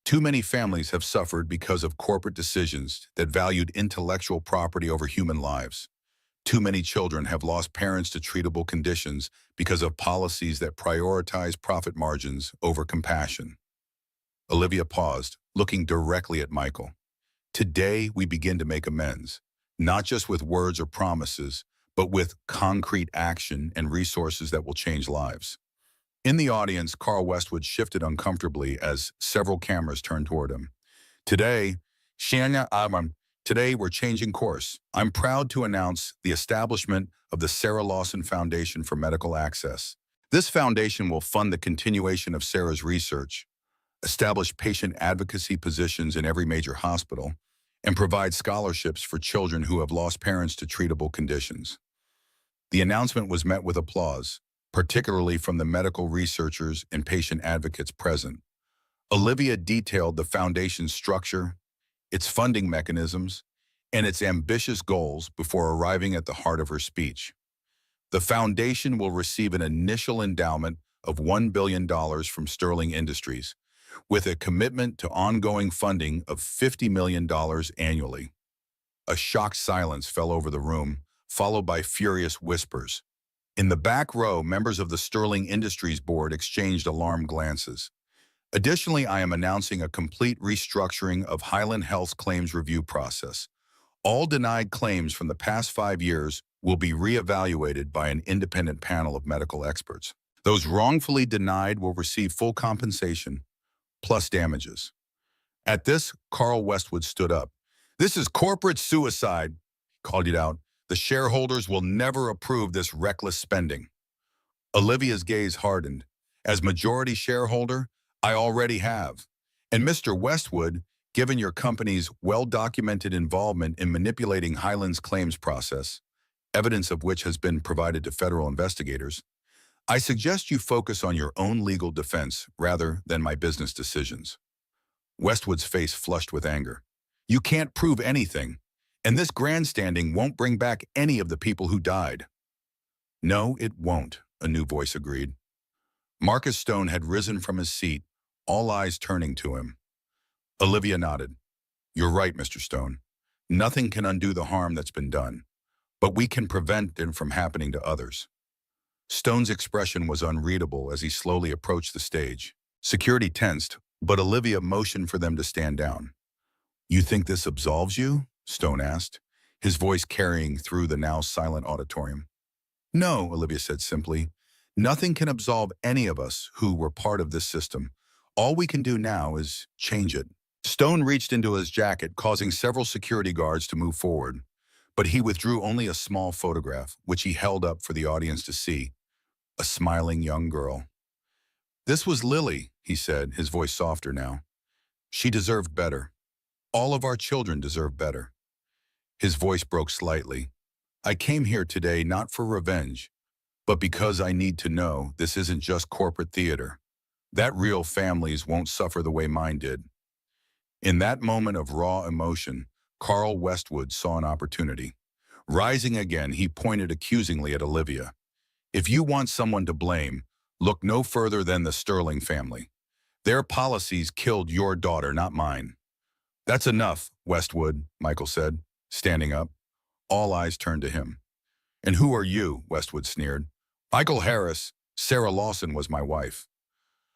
Too many families have suffered because of corporate decisions that valued intellectual property over human lives. Too many children have lost parents to treatable conditions because of policies that prioritize profit margins over compassion. Olivia paused, looking directly at Michael. Today, we begin to make amends, not just with words or promises, but with concrete action and resources that will change lives. In the audience, Carl Westwood shifted uncomfortably as several cameras turned toward him. Today, we're changing course. I'm proud to announce the establishment of the Sarah Lawson Foundation for Medical Access. This foundation will fund the continuation of Sarah's research, establish patient advocacy positions in every major hospital, and provide scholarships for children who have lost parents to treatable conditions. The announcement was met with applause, particularly from the medical researchers and patient advocates present. Olivia detailed the foundation's structure, its funding mechanisms, and its ambitious goals before arriving at the heart of her speech. The foundation will receive an initial endowment of $1 billion from Sterling Industries, with a commitment to ongoing funding of $50 million annually. A shocked silence fell over the room, followed by furious whispers. In the back row, members of the Sterling Industries board exchanged alarmed glances. Additionally, I am announcing a complete restructuring of Highland Health's claims review process. All denied claims from the past 5 years will be reevaluated by an independent panel of medical experts. Those wrongfully denied will receive full compensation plus damages. At this, Carl Westwood stood up. "This is corporate suicide," he called it out. "The shareholders will never approve this reckless spending." Olivia's gaze hardened. "As majority shareholder, I already have. And Mr. Westwood, given your company's well-documented involvement in manipulating Highland's claims process, evidence of which has been provided to federal investigators, I suggest you focus on your own legal defense rather than my business decisions." Westwood's face flushed with anger. "You can't prove anything, and this grandstanding won't bring back any of the people who died." "No, it won't," a new voice agreed. Marcus Stone had risen from his seat, all eyes turning to him. Olivia nodded. "You're right, Mr. Stone. Nothing can undo the harm that's been done, but we can prevent it from happening to others." Stone's expression was unreadable as he slowly approached the stage. Security tensed, but Olivia motioned for them to stand down. "You think this absolves you?" Stone asked, his voice carrying through the now silent auditorium. "No," Olivia said simply. "Nothing can absolve any of us who were part of this system. All we can do now is change it." Stone reached into his jacket, causing several security guards to move forward, but he withdrew only a small photograph, which he held up for the audience to see. A smiling young girl. "This was Lily," he said, his voice softer now. "She deserved better. All of our children deserve better." His voice broke slightly. "I came here today not for revenge, but because I need to know this isn't just corporate theater. That real families won't suffer the way mine did." In that moment of raw emotion, Carl Westwood saw an opportunity. Rising again, he pointed accusingly at Olivia. "If you want someone to blame, look no further than the Sterling family. Their policies killed your daughter, not mine." "That's enough, Westwood," Michael said, standing up. All eyes turned to him. "And who are you?" Westwood sneered. "Michael Harris. Sarah Lawson was my wife."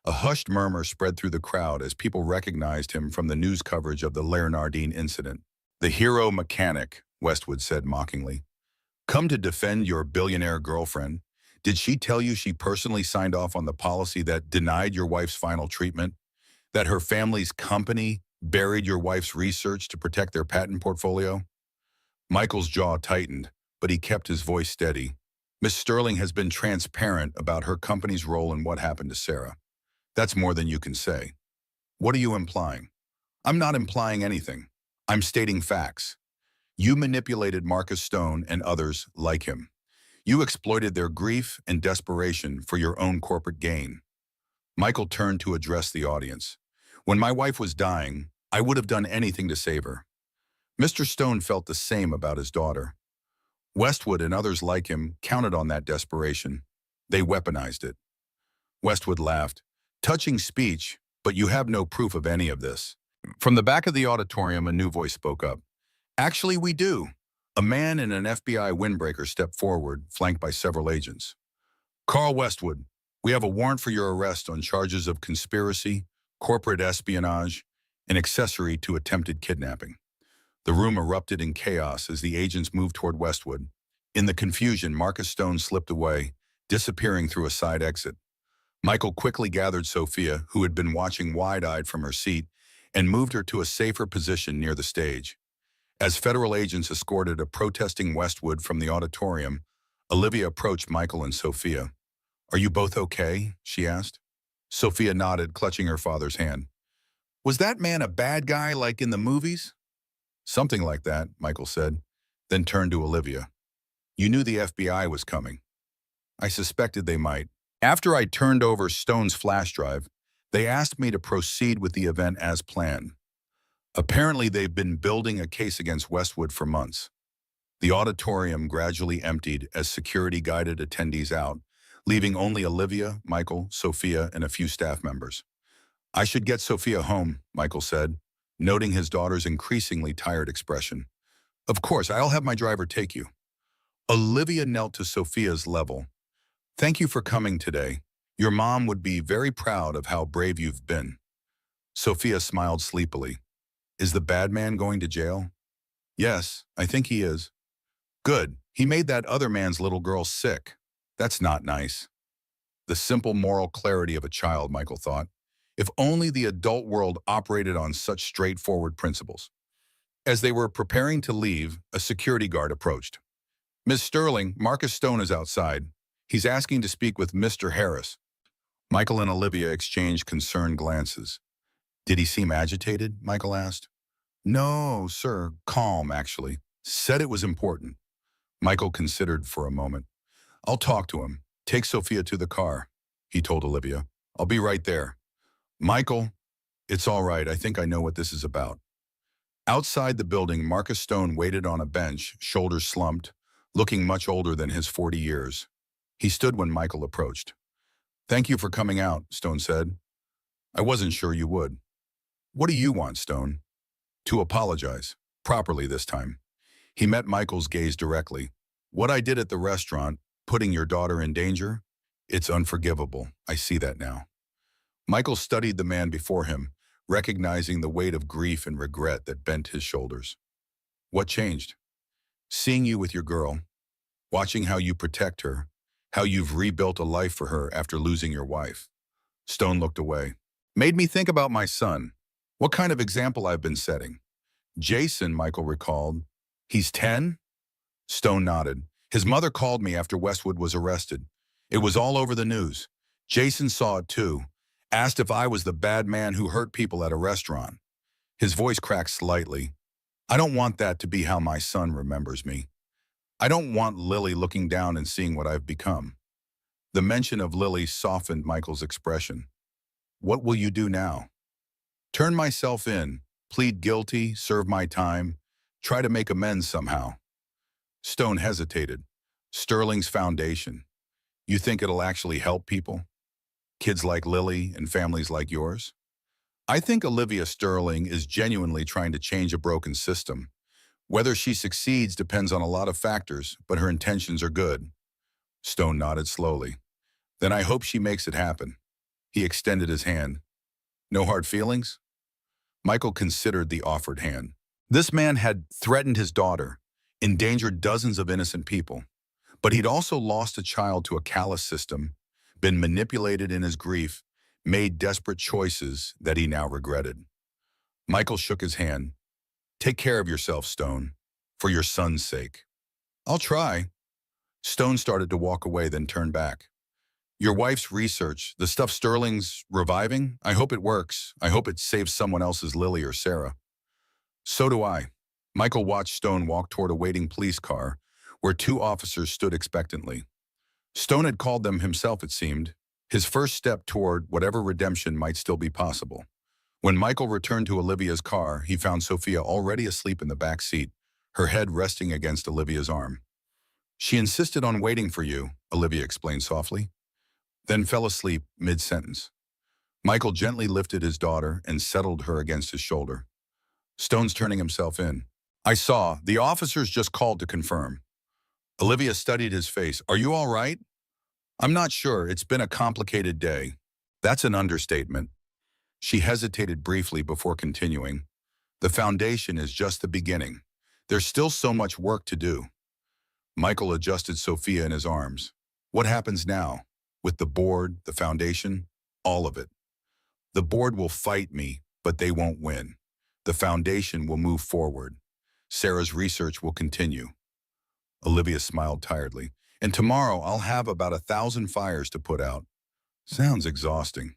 A hushed murmur spread through the crowd as people recognized him from the news coverage of the Leonardine incident. "The hero mechanic," Westwood said mockingly. "Come to defend your billionaire girlfriend. Did she tell you she personally signed off on the policy that denied your wife's final treatment? That her family's company buried your wife's research to protect their patent portfolio?" Michael's jaw tightened, but he kept his voice steady. "Miss Sterling has been transparent about her company's role in what happened to Sarah. That's more than you can say." "What are you implying?" "I'm not implying anything. I'm stating facts. You manipulated Marcus Stone and others like him. You exploited their grief and desperation for your own corporate gain." Michael turned to address the audience. "When my wife was dying, I would have done anything to save her." Mr. Stone felt the same about his daughter. Westwood and others like him counted on that desperation. They weaponized it. Westwood laughed. "Touching speech, but you have no proof of any of this." From the back of the auditorium, a new voice spoke up. "Actually, we do." A man in an FBI windbreaker stepped forward, flanked by several agents. "Carl Westwood, we have a warrant for your arrest on charges of conspiracy, corporate espionage, and accessory to attempted kidnapping." The room erupted in chaos as the agents moved toward Westwood. In the confusion, Marcus Stone slipped away, disappearing through a side exit. Michael quickly gathered Sophia, who had been watching wide-eyed from her seat, and moved her to a safer position near the stage. As federal agents escorted a protesting Westwood from the auditorium, Olivia approached Michael and Sophia. "Are you both okay?" she asked. Sophia nodded, clutching her father's hand. "Was that man a bad guy like in the movies?" "Something like that," Michael said, then turned to Olivia. "You knew the FBI was coming." "I suspected they might. After I turned over Stone's flash drive, they asked me to proceed with the event as planned. Apparently, they've been building a case against Westwood for months." The auditorium gradually emptied as security guided attendees out, leaving only Olivia, Michael, Sophia, and a few staff members. "I should get Sophia home," Michael said, noting his daughter's increasingly tired expression. "Of course, I'll have my driver take you." Olivia knelt to Sophia's level. "Thank you for coming today. Your mom would be very proud of how brave you've been." Sophia smiled sleepily. "Is the bad man going to jail?" Yes, I think he is. Good. He made that other man's little girl sick. That's not nice. The simple moral clarity of a child, Michael thought. If only the adult world operated on such straightforward principles. As they were preparing to leave, a security guard approached. Miss Sterling, Marcus Stone is outside. He's asking to speak with Mr. Harris. Michael and Olivia exchanged concerned glances. Did he seem agitated? Michael asked. No, sir. Calm, actually. Said it was important. Michael considered for a moment. I'll talk to him. Take Sophia to the car, he told Olivia. I'll be right there. Michael, it's all right. I think I know what this is about. Outside the building, Marcus Stone waited on a bench, shoulders slumped, looking much older than his 40 years. He stood when Michael approached. Thank you for coming out, Stone said. I wasn't sure you would. What do you want, Stone? To apologize. Properly this time. He met Michael's gaze directly. What I did at the restaurant, putting your daughter in danger? It's unforgivable. I see that now. Michael studied the man before him, recognizing the weight of grief and regret that bent his shoulders. What changed? Seeing you with your girl, watching how you protect her, how you've rebuilt a life for her after losing your wife. Stone looked away. Made me think about my son. What kind of example I've been setting. Jason, Michael recalled. He's 10? Stone nodded. His mother called me after Westwood was arrested. It was all over the news. Jason saw it too. Asked if I was the bad man who hurt people at a restaurant. His voice cracked slightly. I don't want that to be how my son remembers me. I don't want Lily looking down and seeing what I've become. The mention of Lily softened Michael's expression. What will you do now? Turn myself in, plead guilty, serve my time, try to make amends somehow. Stone hesitated. Sterling's foundation. You think it'll actually help people? Kids like Lily and families like yours? I think Olivia Sterling is genuinely trying to change a broken system. Whether she succeeds depends on a lot of factors, but her intentions are good. Stone nodded slowly. Then I hope she makes it happen. He extended his hand. No hard feelings? Michael considered the offered hand. This man had threatened his daughter, endangered dozens of innocent people, but he'd also lost a child to a callous system, been manipulated in his grief, made desperate choices that he now regretted. Michael shook his hand. Take care of yourself, Stone, for your son's sake. I'll try. Stone started to walk away, then turned back. Your wife's research, the stuff Sterling's reviving, I hope it works. I hope it saves someone else's Lily or Sarah. So do I. Michael watched Stone walk toward a waiting police car, where two officers stood expectantly. Stone had called them himself, it seemed, his first step toward whatever redemption might still be possible. When Michael returned to Olivia's car, he found Sophia already asleep in the back seat, her head resting against Olivia's arm. She insisted on waiting for you, Olivia explained softly, then fell asleep mid-sentence. Michael gently lifted his daughter and settled her against his shoulder. Stone's turning himself in. I saw. The officers just called to confirm. Olivia studied his face. Are you all right? I'm not sure. It's been a complicated day. That's an understatement. She hesitated briefly before continuing. The foundation is just the beginning. There's still so much work to do. Michael adjusted Sophia in his arms. What happens now? With the board, the foundation, all of it. The board will fight me, but they won't win. The foundation will move forward. Sarah's research will continue. Olivia smiled tiredly. And tomorrow I'll have about 1,000 fires to put out. Sounds exhausting.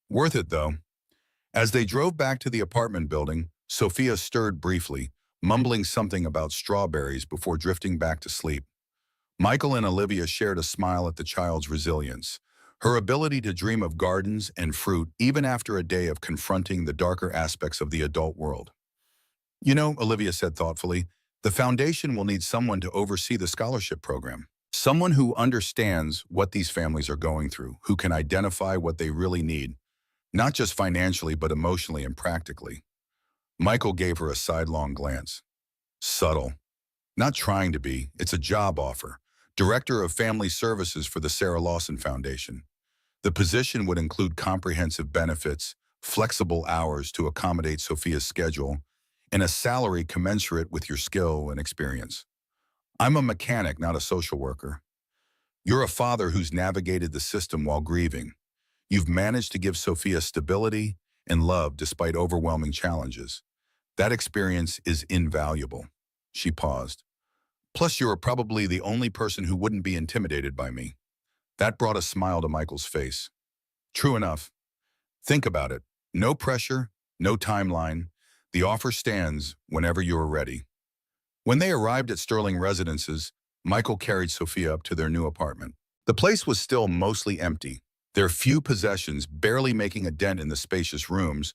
Worth it, though. As they drove back to the apartment building, Sophia stirred briefly, mumbling something about strawberries before drifting back to sleep. Michael and Olivia shared a smile at the child's resilience, her ability to dream of gardens and fruit even after a day of confronting the darker aspects of the adult world. You know, Olivia said thoughtfully, the foundation will need someone to oversee the scholarship program. Someone who understands what these families are going through, who can identify what they really need, not just financially but emotionally and practically. Michael gave her a sidelong glance. Subtle. Not trying to be, it's a job offer. Director of Family Services for the Sarah Lawson Foundation. The position would include comprehensive benefits, flexible hours to accommodate Sophia's schedule, and a salary commensurate with your skill and experience. I'm a mechanic, not a social worker. You're a father who's navigated the system while grieving. You've managed to give Sophia stability and love despite overwhelming challenges. That experience is invaluable. She paused. Plus, you're probably the only person who wouldn't be intimidated by me. That brought a smile to Michael's face. True enough. Think about it. No pressure, no timeline. The offer stands whenever you are ready. When they arrived at Sterling Residences, Michael carried Sophia up to their new apartment. The place was still mostly empty, their few possessions barely making a dent in the spacious rooms,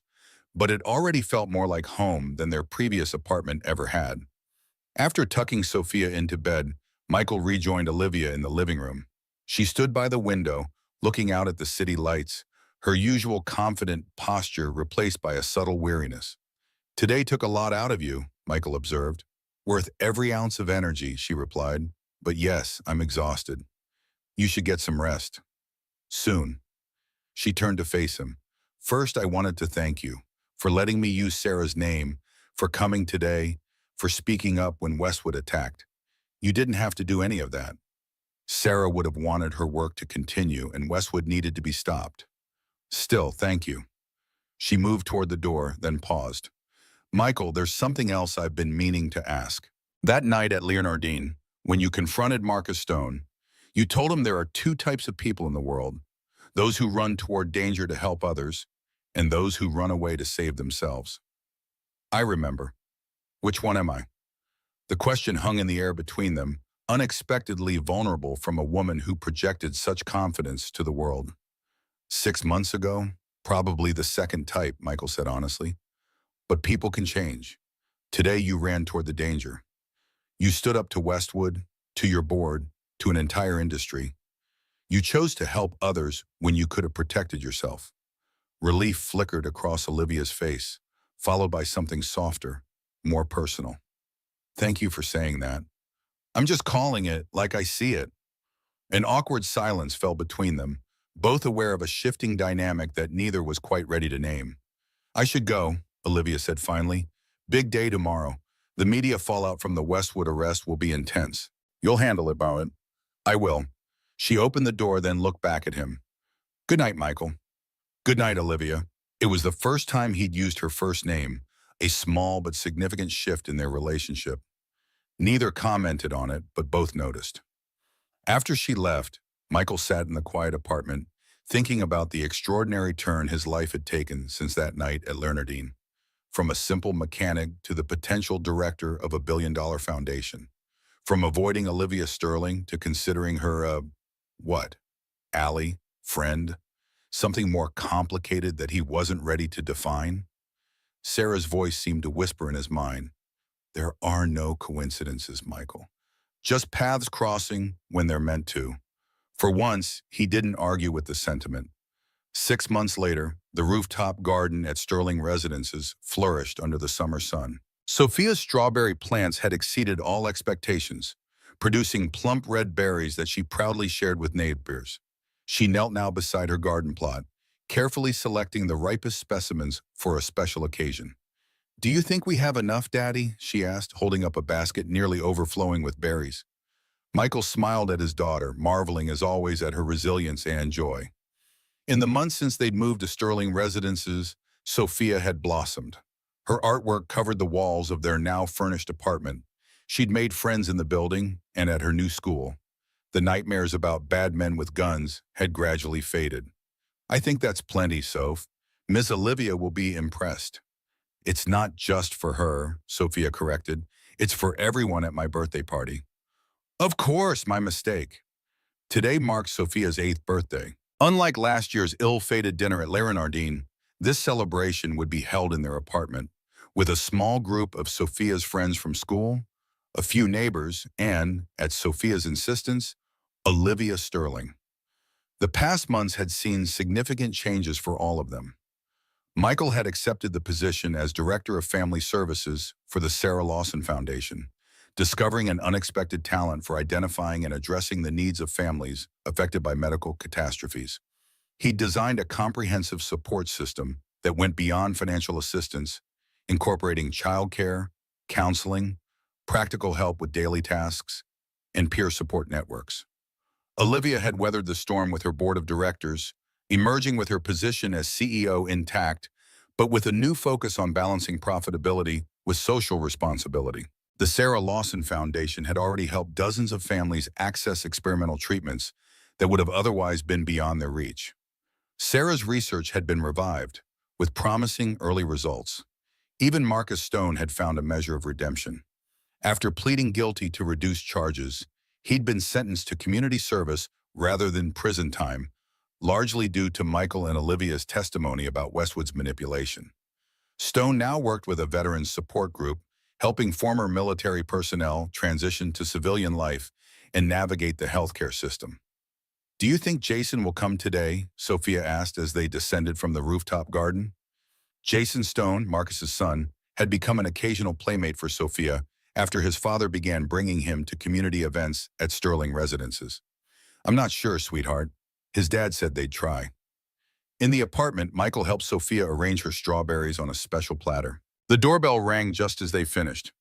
but it already felt more like home than their previous apartment ever had. After tucking Sophia into bed, Michael rejoined Olivia in the living room. She stood by the window, looking out at the city lights, her usual confident posture replaced by a subtle weariness. "Today took a lot out of you," Michael observed. "Worth every ounce of energy," she replied. "But yes, I'm exhausted. You should get some rest. Soon." She turned to face him. "First, I wanted to thank you for letting me use Sarah's name, for coming today, for speaking up when Westwood attacked. You didn't have to do any of that. Sarah would have wanted her work to continue and Westwood needed to be stopped. Still, thank you." She moved toward the door, then paused. "Michael, there's something else I've been meaning to ask. That night at Leonardine, when you confronted Marcus Stone, you told him there are two types of people in the world, those who run toward danger to help others, and those who run away to save themselves." "I remember. Which one am I?" The question hung in the air between them, unexpectedly vulnerable from a woman who projected such confidence to the world. "6 months ago, probably the second type," Michael said honestly. "But people can change. Today you ran toward the danger. You stood up to Westwood, to your board, to an entire industry. You chose to help others when you could have protected yourself." Relief flickered across Olivia's face, followed by something softer, more personal. "Thank you for saying that. I'm just calling it like I see it." An awkward silence fell between them, both aware of a shifting dynamic that neither was quite ready to name. "I should go," Olivia said finally. "Big day tomorrow. The media fallout from the Westwood arrest will be intense. You'll handle it, Bowen." "I will." She opened the door, then looked back at him. "Good night, Michael." "Good night, Olivia." It was the first time he'd used her first name, a small but significant shift in their relationship. Neither commented on it, but both noticed. After she left, Michael sat in the quiet apartment, thinking about the extraordinary turn his life had taken since that night at Leonardine. From a simple mechanic to the potential director of a billion-dollar foundation. From avoiding Olivia Sterling to considering her what? Ally? Friend? Something more complicated that he wasn't ready to define? Sarah's voice seemed to whisper in his mind. "There are no coincidences, Michael. Just paths crossing when they're meant to." For once, he didn't argue with the sentiment. 6 months later, the rooftop garden at Sterling Residences flourished under the summer sun. Sophia's strawberry plants had exceeded all expectations, producing plump red berries that she proudly shared with neighbors. She knelt now beside her garden plot, carefully selecting the ripest specimens for a special occasion. "Do you think we have enough, Daddy?" she asked, holding up a basket nearly overflowing with berries. Michael smiled at his daughter, marveling as always at her resilience and joy. In the months since they'd moved to Sterling Residences, Sophia had blossomed. Her artwork covered the walls of their now furnished apartment. She'd made friends in the building and at her new school. The nightmares about bad men with guns had gradually faded. "I think that's plenty, Soph. Miss Olivia will be impressed." "It's not just for her," Sophia corrected. "It's for everyone at my birthday party." "Of course, my mistake." Today marks Sophia's 8th birthday. Unlike last year's ill-fated dinner at Leonardine, this celebration would be held in their apartment, with a small group of Sophia's friends from school, a few neighbors, and, at Sophia's insistence, Olivia Sterling. The past months had seen significant changes for all of them. Michael had accepted the position as Director of Family Services for the Sarah Lawson Foundation, discovering an unexpected talent for identifying and addressing the needs of families affected by medical catastrophes. He designed a comprehensive support system that went beyond financial assistance incorporating childcare, counseling, practical help with daily tasks, and peer support networks. Olivia had weathered the storm with her board of directors, emerging with her position as CEO intact, but with a new focus on balancing profitability with social responsibility. The Sarah Lawson Foundation had already helped dozens of families access experimental treatments that would have otherwise been beyond their reach. Sarah's research had been revived, with promising early results. Even Marcus Stone had found a measure of redemption. After pleading guilty to reduced charges, he'd been sentenced to community service rather than prison time, largely due to Michael and Olivia's testimony about Westwood's manipulation. Stone now worked with a veterans support group, helping former military personnel transition to civilian life and navigate the healthcare system. "Do you think Jason will come today?" Sophia asked as they descended from the rooftop garden. Jason Stone, Marcus's son, had become an occasional playmate for Sophia after his father began bringing him to community events at Sterling residences. "I'm not sure, sweetheart. His dad said they'd try." In the apartment, Michael helped Sophia arrange her strawberries on a special platter. The doorbell rang just as they finished.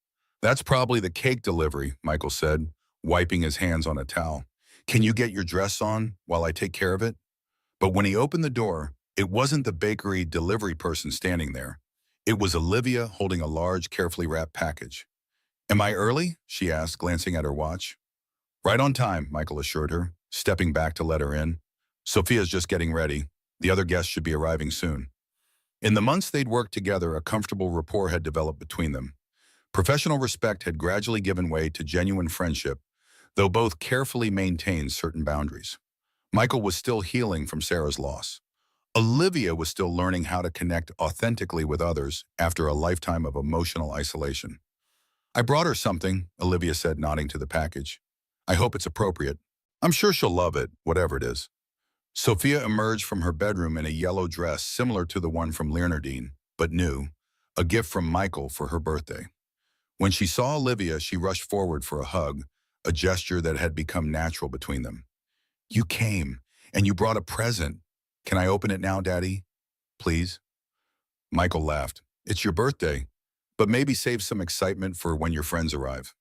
"That's probably the cake delivery," Michael said, wiping his hands on a towel. "Can you get your dress on while I take care of it?" But when he opened the door, it wasn't the bakery delivery person standing there. It was Olivia holding a large, carefully wrapped package. "Am I early?" she asked, glancing at her watch. "Right on time," Michael assured her, stepping back to let her in. "Sophia's just getting ready. The other guests should be arriving soon." In the months they'd worked together, a comfortable rapport had developed between them. Professional respect had gradually given way to genuine friendship, though both carefully maintained certain boundaries. Michael was still healing from Sarah's loss. Olivia was still learning how to connect authentically with others after a lifetime of emotional isolation. "I brought her something," Olivia said, nodding to the package. "I hope it's appropriate. I'm sure she'll love it, whatever it is." Sophia emerged from her bedroom in a yellow dress similar to the one from Leonardine, but new, a gift from Michael for her birthday. When she saw Olivia, she rushed forward for a hug, a gesture that had become natural between them. "You came, and you brought a present. Can I open it now, Daddy? Please?" Michael laughed. "It's your birthday, but maybe save some excitement for when your friends arrive."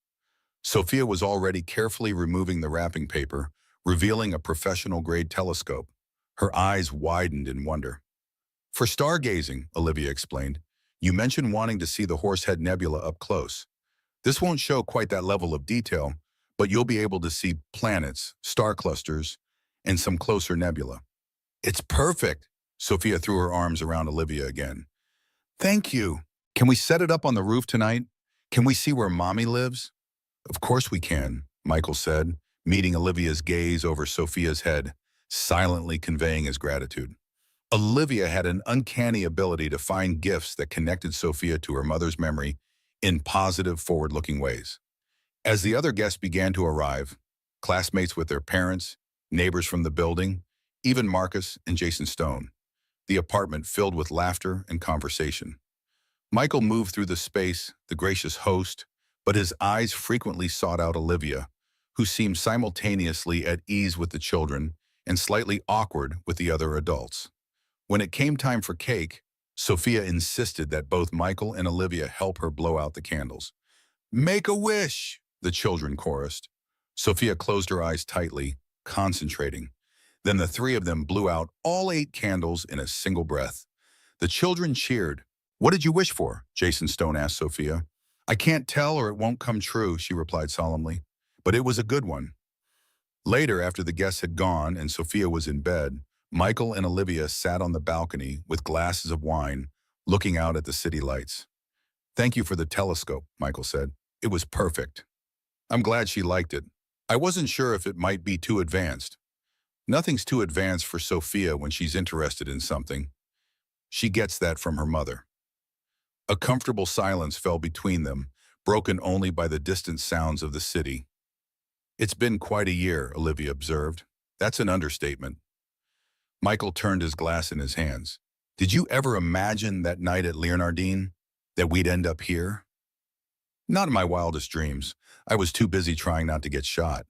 Sophia was already carefully removing the wrapping paper, revealing a professional-grade telescope. Her eyes widened in wonder. "For stargazing," Olivia explained. "You mentioned wanting to see the Horsehead Nebula up close. This won't show quite that level of detail, but you'll be able to see planets, star clusters, and some closer nebula." "It's perfect!" Sophia threw her arms around Olivia again. "Thank you. Can we set it up on the roof tonight? Can we see where Mommy lives?" "Of course we can," Michael said, meeting Olivia's gaze over Sophia's head, silently conveying his gratitude. Olivia had an uncanny ability to find gifts that connected Sophia to her mother's memory in positive, forward-looking ways. As the other guests began to arrive, classmates with their parents, neighbors from the building, even Marcus and Jason Stone, the apartment filled with laughter and conversation. Michael moved through the space, the gracious host, but his eyes frequently sought out Olivia, who seemed simultaneously at ease with the children and slightly awkward with the other adults. When it came time for cake, Sophia insisted that both Michael and Olivia help her blow out the candles. "Make a wish," the children chorused. Sophia closed her eyes tightly, concentrating. Then the three of them blew out all 8 candles in a single breath. The children cheered. "What did you wish for?" Jason Stone asked Sophia. "I can't tell or it won't come true," she replied solemnly. "But it was a good one." Later, after the guests had gone and Sophia was in bed, Michael and Olivia sat on the balcony with glasses of wine, looking out at the city lights. "Thank you for the telescope," Michael said. "It was perfect." "I'm glad she liked it. I wasn't sure if it might be too advanced." Nothing's too advanced for Sophia when she's interested in something. She gets that from her mother. A comfortable silence fell between them, broken only by the distant sounds of the city. "It's been quite a year," Olivia observed. "That's an understatement." Michael turned his glass in his hands. "Did you ever imagine that night at Leonardine, that we'd end up here?" "Not in my wildest dreams. I was too busy trying not to get shot."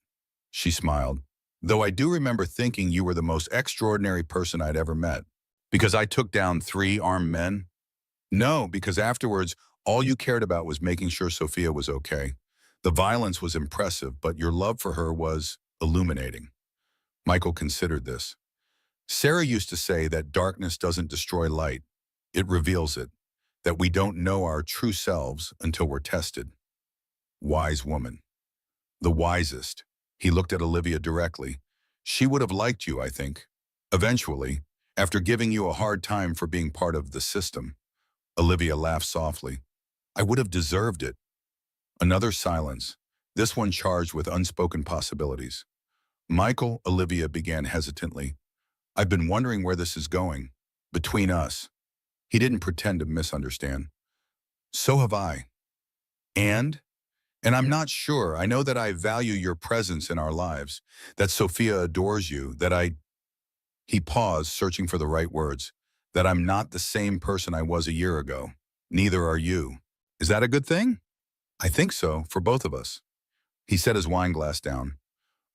She smiled. "Though I do remember thinking you were the most extraordinary person I'd ever met. Because I took down 3 armed men." No, because afterwards, all you cared about was making sure Sophia was okay. The violence was impressive, but your love for her was illuminating. Michael considered this. Sarah used to say that darkness doesn't destroy light, it reveals it, that we don't know our true selves until we're tested. Wise woman. The wisest. He looked at Olivia directly. She would have liked you, I think. Eventually, after giving you a hard time for being part of the system. Olivia laughed softly. I would have deserved it. Another silence, this one charged with unspoken possibilities. Michael, Olivia began hesitantly. I've been wondering where this is going. Between us. He didn't pretend to misunderstand. So have I. And? And I'm not sure. I know that I value your presence in our lives, that Sophia adores you, that I... He paused, searching for the right words. That I'm not the same person I was a year ago. Neither are you. Is that a good thing? I think so, for both of us. He set his wine glass down.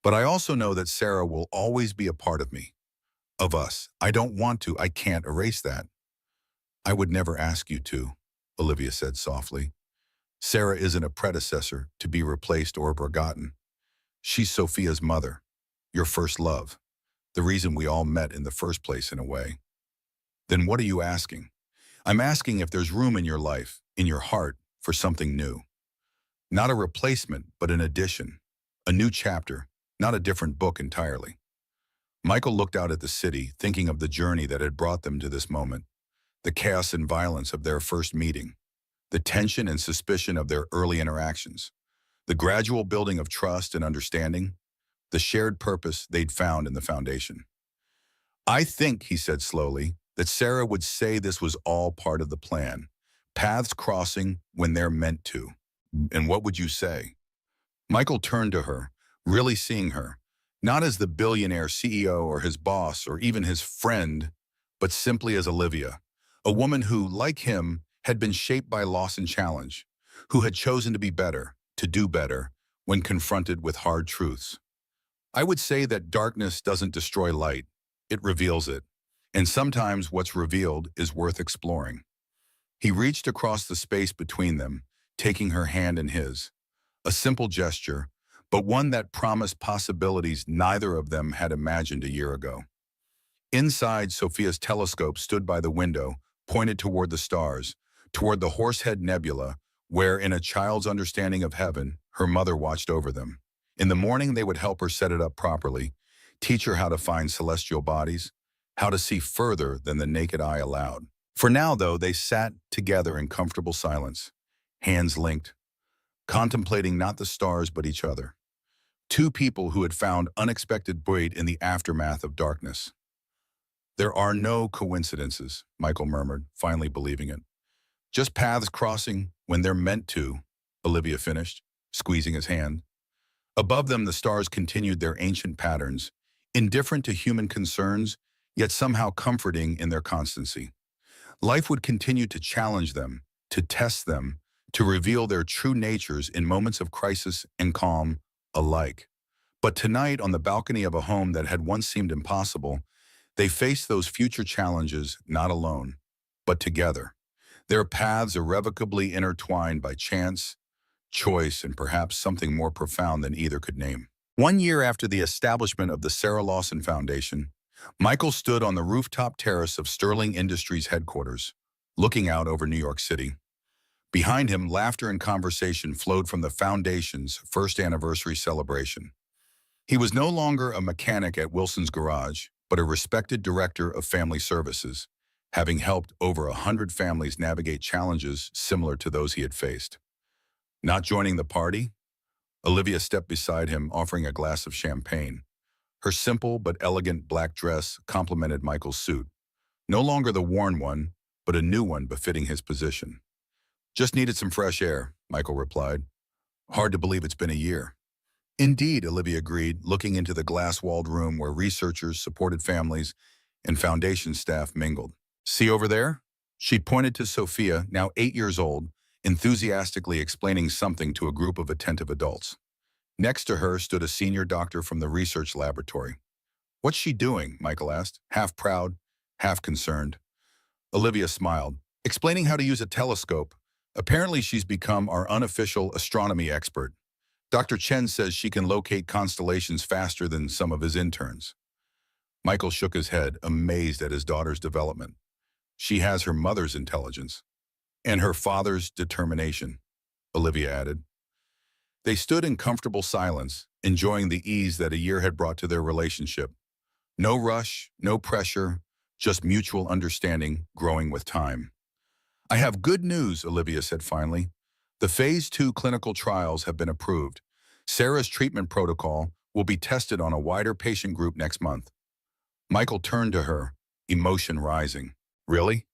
But I also know that Sarah will always be a part of me. Of us. I don't want to. I can't erase that. I would never ask you to, Olivia said softly. Sarah isn't a predecessor to be replaced or forgotten. She's Sophia's mother, your first love, the reason we all met in the first place in a way. Then what are you asking? I'm asking if there's room in your life, in your heart, for something new. Not a replacement, but an addition. A new chapter, not a different book entirely. Michael looked out at the city, thinking of the journey that had brought them to this moment, the chaos and violence of their first meeting, the tension and suspicion of their early interactions, the gradual building of trust and understanding, the shared purpose they'd found in the foundation. I think, he said slowly, that Sarah would say this was all part of the plan, paths crossing when they're meant to. And what would you say? Michael turned to her, really seeing her, not as the billionaire CEO or his boss or even his friend, but simply as Olivia, a woman who, like him, had been shaped by loss and challenge, who had chosen to be better, to do better, when confronted with hard truths. I would say that darkness doesn't destroy light, it reveals it. And sometimes what's revealed is worth exploring. He reached across the space between them, taking her hand in his. A simple gesture, but one that promised possibilities neither of them had imagined a year ago. Inside, Sophia's telescope stood by the window, pointed toward the stars, toward the Horsehead Nebula, where, in a child's understanding of heaven, her mother watched over them. In the morning, they would help her set it up properly, teach her how to find celestial bodies, how to see further than the naked eye allowed. For now, though, they sat together in comfortable silence, hands linked, contemplating not the stars but each other. Two people who had found unexpected buoyed in the aftermath of darkness. There are no coincidences, Michael murmured, finally believing it. Just paths crossing when they're meant to, Olivia finished, squeezing his hand. Above them, the stars continued their ancient patterns, indifferent to human concerns, yet somehow comforting in their constancy. Life would continue to challenge them, to test them, to reveal their true natures in moments of crisis and calm alike. But tonight, on the balcony of a home that had once seemed impossible, they faced those future challenges not alone, but together. Their paths irrevocably intertwined by chance, choice, and perhaps something more profound than either could name. 1 year after the establishment of the Sarah Lawson Foundation, Michael stood on the rooftop terrace of Sterling Industries headquarters, looking out over New York City. Behind him, laughter and conversation flowed from the foundation's first anniversary celebration. He was no longer a mechanic at Wilson's garage, but a respected director of family services, having helped over 100 families navigate challenges similar to those he had faced. Not joining the party? Olivia stepped beside him, offering a glass of champagne. Her simple but elegant black dress complemented Michael's suit. No longer the worn one, but a new one befitting his position. Just needed some fresh air, Michael replied. Hard to believe it's been a year. Indeed, Olivia agreed, looking into the glass-walled room where researchers, supported families, and foundation staff mingled. See over there? She pointed to Sophia, now 8 years old, enthusiastically explaining something to a group of attentive adults. Next to her stood a senior doctor from the research laboratory. What's she doing? Michael asked, half proud, half concerned. Olivia smiled. explaining how to use a telescope. Apparently, she's become our unofficial astronomy expert. Dr. Chen says she can locate constellations faster than some of his interns. Michael shook his head, amazed at his daughter's development. She has her mother's intelligence and her father's determination, Olivia added. They stood in comfortable silence, enjoying the ease that a year had brought to their relationship. No rush, no pressure, just mutual understanding growing with time. I have good news, Olivia said finally. The Phase 2 clinical trials have been approved. Sarah's treatment protocol will be tested on a wider patient group next month. Michael turned to her, emotion rising. Really?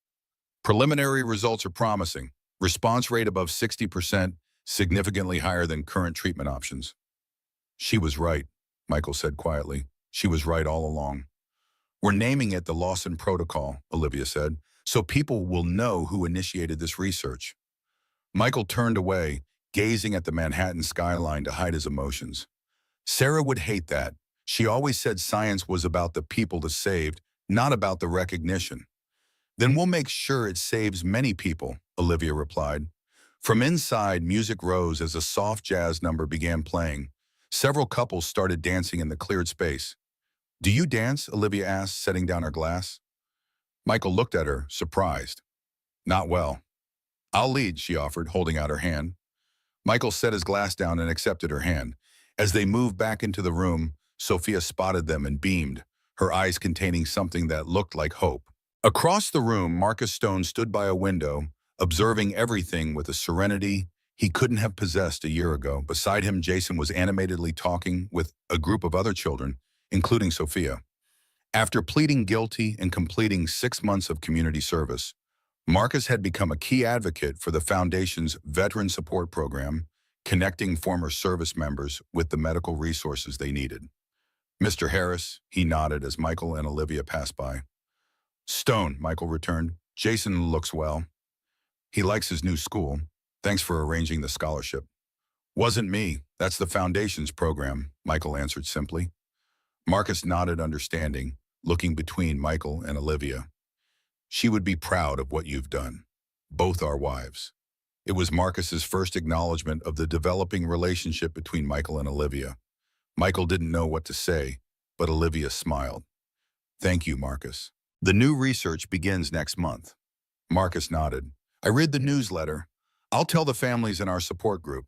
Preliminary results are promising. Response rate above 60%, significantly higher than current treatment options. She was right, Michael said quietly. She was right all along. We're naming it the Lawson Protocol, Olivia said, so people will know who initiated this research. Michael turned away, gazing at the Manhattan skyline to hide his emotions. Sarah would hate that. She always said science was about the people it saved, not about the recognition. Then we'll make sure it saves many people, Olivia replied. From inside, music rose as a soft jazz number began playing. Several couples started dancing in the cleared space. Do you dance? Olivia asked, setting down her glass. Michael looked at her, surprised. Not well. I'll lead, she offered, holding out her hand. Michael set his glass down and accepted her hand. As they moved back into the room, Sophia spotted them and beamed, her eyes containing something that looked like hope. Across the room, Marcus Stone stood by a window, observing everything with a serenity he couldn't have possessed a year ago. Beside him, Jason was animatedly talking with a group of other children, including Sophia. After pleading guilty and completing 6 months of community service, Marcus had become a key advocate for the Foundation's Veteran Support Program, connecting former service members with the medical resources they needed. Mr. Harris, he nodded as Michael and Olivia passed by. Stone, Michael returned. Jason looks well. He likes his new school. Thanks for arranging the scholarship. Wasn't me. That's the Foundation's program, Michael answered simply. Marcus nodded understanding, looking between Michael and Olivia. She would be proud of what you've done. Both our wives. It was Marcus's first acknowledgement of the developing relationship between Michael and Olivia. Michael didn't know what to say, but Olivia smiled. Thank you, Marcus. The new research begins next month. Marcus nodded. I read the newsletter. I'll tell the families in our support group.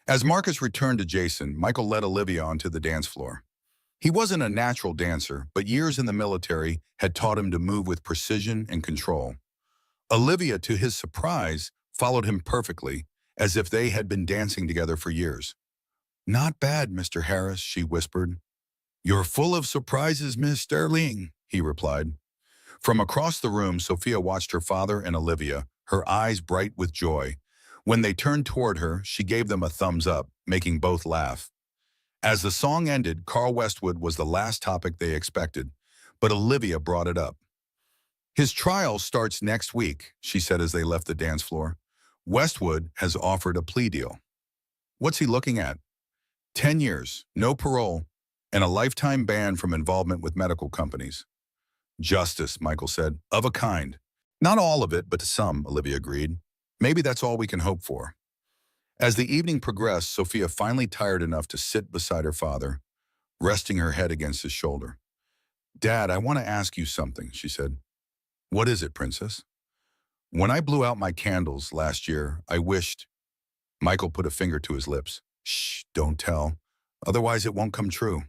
As Marcus returned to Jason, Michael led Olivia onto the dance floor. He wasn't a natural dancer, but years in the military had taught him to move with precision and control. Olivia, to his surprise, followed him perfectly, as if they had been dancing together for years. Not bad, Mr. Harris, she whispered. You're full of surprises, Miss Sterling, he replied. From across the room, Sophia watched her father and Olivia, her eyes bright with joy. When they turned toward her, she gave them a thumbs up, making both laugh. As the song ended, Carl Westwood was the last topic they expected, but Olivia brought it up. His trial starts next week, she said as they left the dance floor. Westwood has offered a plea deal. What's he looking at? 10 years, no parole, and a lifetime ban from involvement with medical companies. Justice, Michael said, of a kind. Not all of it, but some, Olivia agreed. Maybe that's all we can hope for. As the evening progressed, Sophia finally tired enough to sit beside her father, resting her head against his shoulder. Dad, I want to ask you something, she said. What is it, Princess? When I blew out my candles last year, I wished... Michael put a finger to his lips. Shh, don't tell. Otherwise it won't come true.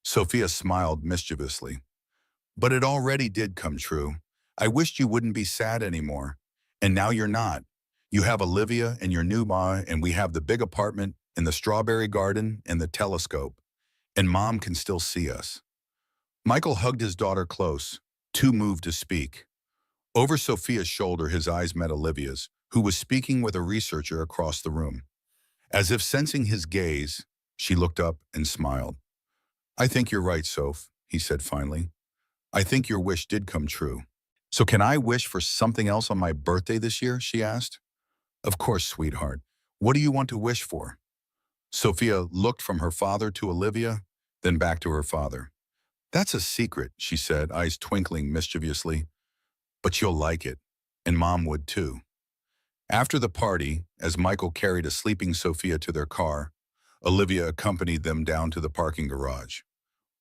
Sophia smiled mischievously. But it already did come true. I wished you wouldn't be sad anymore. And now you're not. You have Olivia and your new ma, and we have the big apartment and the strawberry garden and the telescope. And Mom can still see us. Michael hugged his daughter close, too moved to speak. Over Sophia's shoulder, his eyes met Olivia's, who was speaking with a researcher across the room. As if sensing his gaze, she looked up and smiled. I think you're right, Soph, he said finally. I think your wish did come true. So can I wish for something else on my birthday this year, she asked. Of course, sweetheart. What do you want to wish for? Sophia looked from her father to Olivia, then back to her father. That's a secret, she said, eyes twinkling mischievously. But you'll like it. and Mom would too. After the party, as Michael carried a sleeping Sophia to their car, Olivia accompanied them down to the parking garage.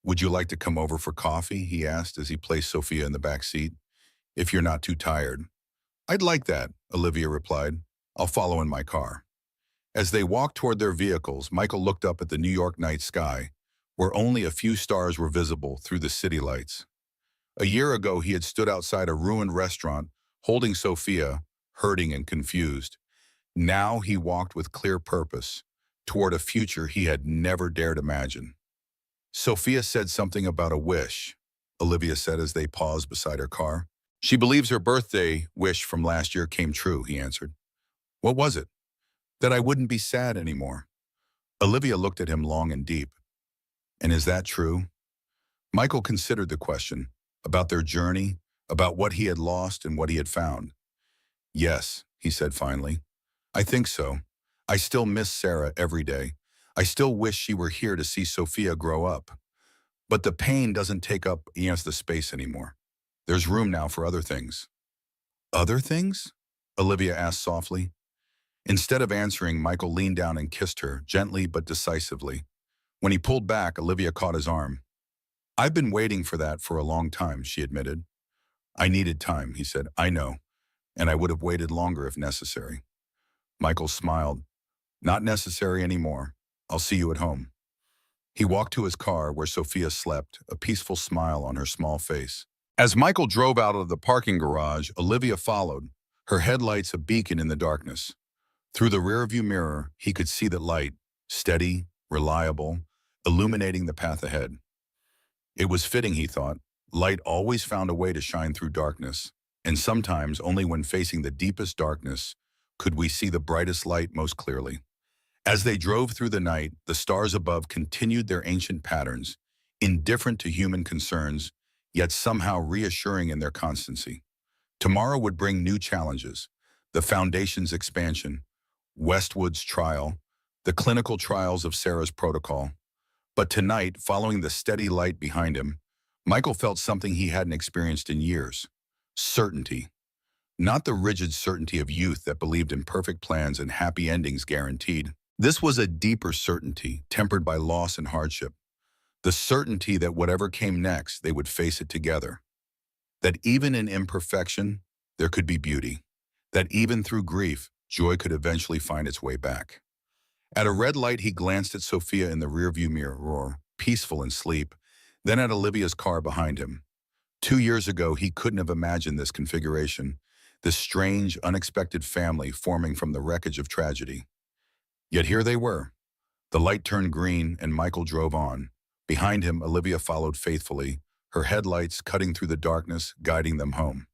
"Would you like to come over for coffee?" he asked as he placed Sophia in the back seat. "If you're not too tired." "I'd like that," Olivia replied. "I'll follow in my car." As they walked toward their vehicles, Michael looked up at the New York night sky, where only a few stars were visible through the city lights. A year ago, he had stood outside a ruined restaurant, holding Sophia, hurting and confused. Now he walked with clear purpose, toward a future he had never dared imagine. "Sophia said something about a wish," Olivia said as they paused beside her car. "She believes her birthday wish from last year came true," he answered. "What was it?" "That I wouldn't be sad anymore." Olivia looked at him long and deep. "And is that true?" Michael considered the question, about their journey, about what he had lost and what he had found. "Yes," he said finally. "I think so. I still miss Sarah every day. I still wish she were here to see Sophia grow up. But the pain doesn't take up the space anymore. There's room now for other things." "Other things?" Olivia asked softly. Instead of answering, Michael leaned down and kissed her, gently but decisively. When he pulled back, Olivia caught his arm. "I've been waiting for that for a long time," she admitted. "I needed time," he said. "I know, and I would have waited longer if necessary." Michael smiled. "Not necessary anymore. I'll see you at home." He walked to his car where Sophia slept, a peaceful smile on her small face. As Michael drove out of the parking garage, Olivia followed, her headlights a beacon in the darkness. Through the rearview mirror, he could see the light, steady, reliable, illuminating the path ahead. It was fitting, he thought. Light always found a way to shine through darkness, and sometimes only when facing the deepest darkness could we see the brightest light most clearly. As they drove through the night, the stars above continued their ancient patterns, indifferent to human concerns, yet somehow reassuring in their constancy. Tomorrow would bring new challenges: the Foundation's expansion, Westwood's trial, the clinical trials of Sarah's protocol. But tonight, following the steady light behind him, Michael felt something he hadn't experienced in years: certainty. Not the rigid certainty of youth that believed in perfect plans and happy endings guaranteed. This was a deeper certainty, tempered by loss and hardship. The certainty that whatever came next, they would face it together. That even in imperfection, there could be beauty. That even through grief, joy could eventually find its way back. At a red light, he glanced at Sophia in the rearview mirror, peaceful in sleep, then at Olivia's car behind him. 2 years ago, he couldn't have imagined this configuration, this strange, unexpected family forming from the wreckage of tragedy. Yet here they were. The light turned green and Michael drove on. Behind him, Olivia followed faithfully, her headlights cutting through the darkness, guiding them home.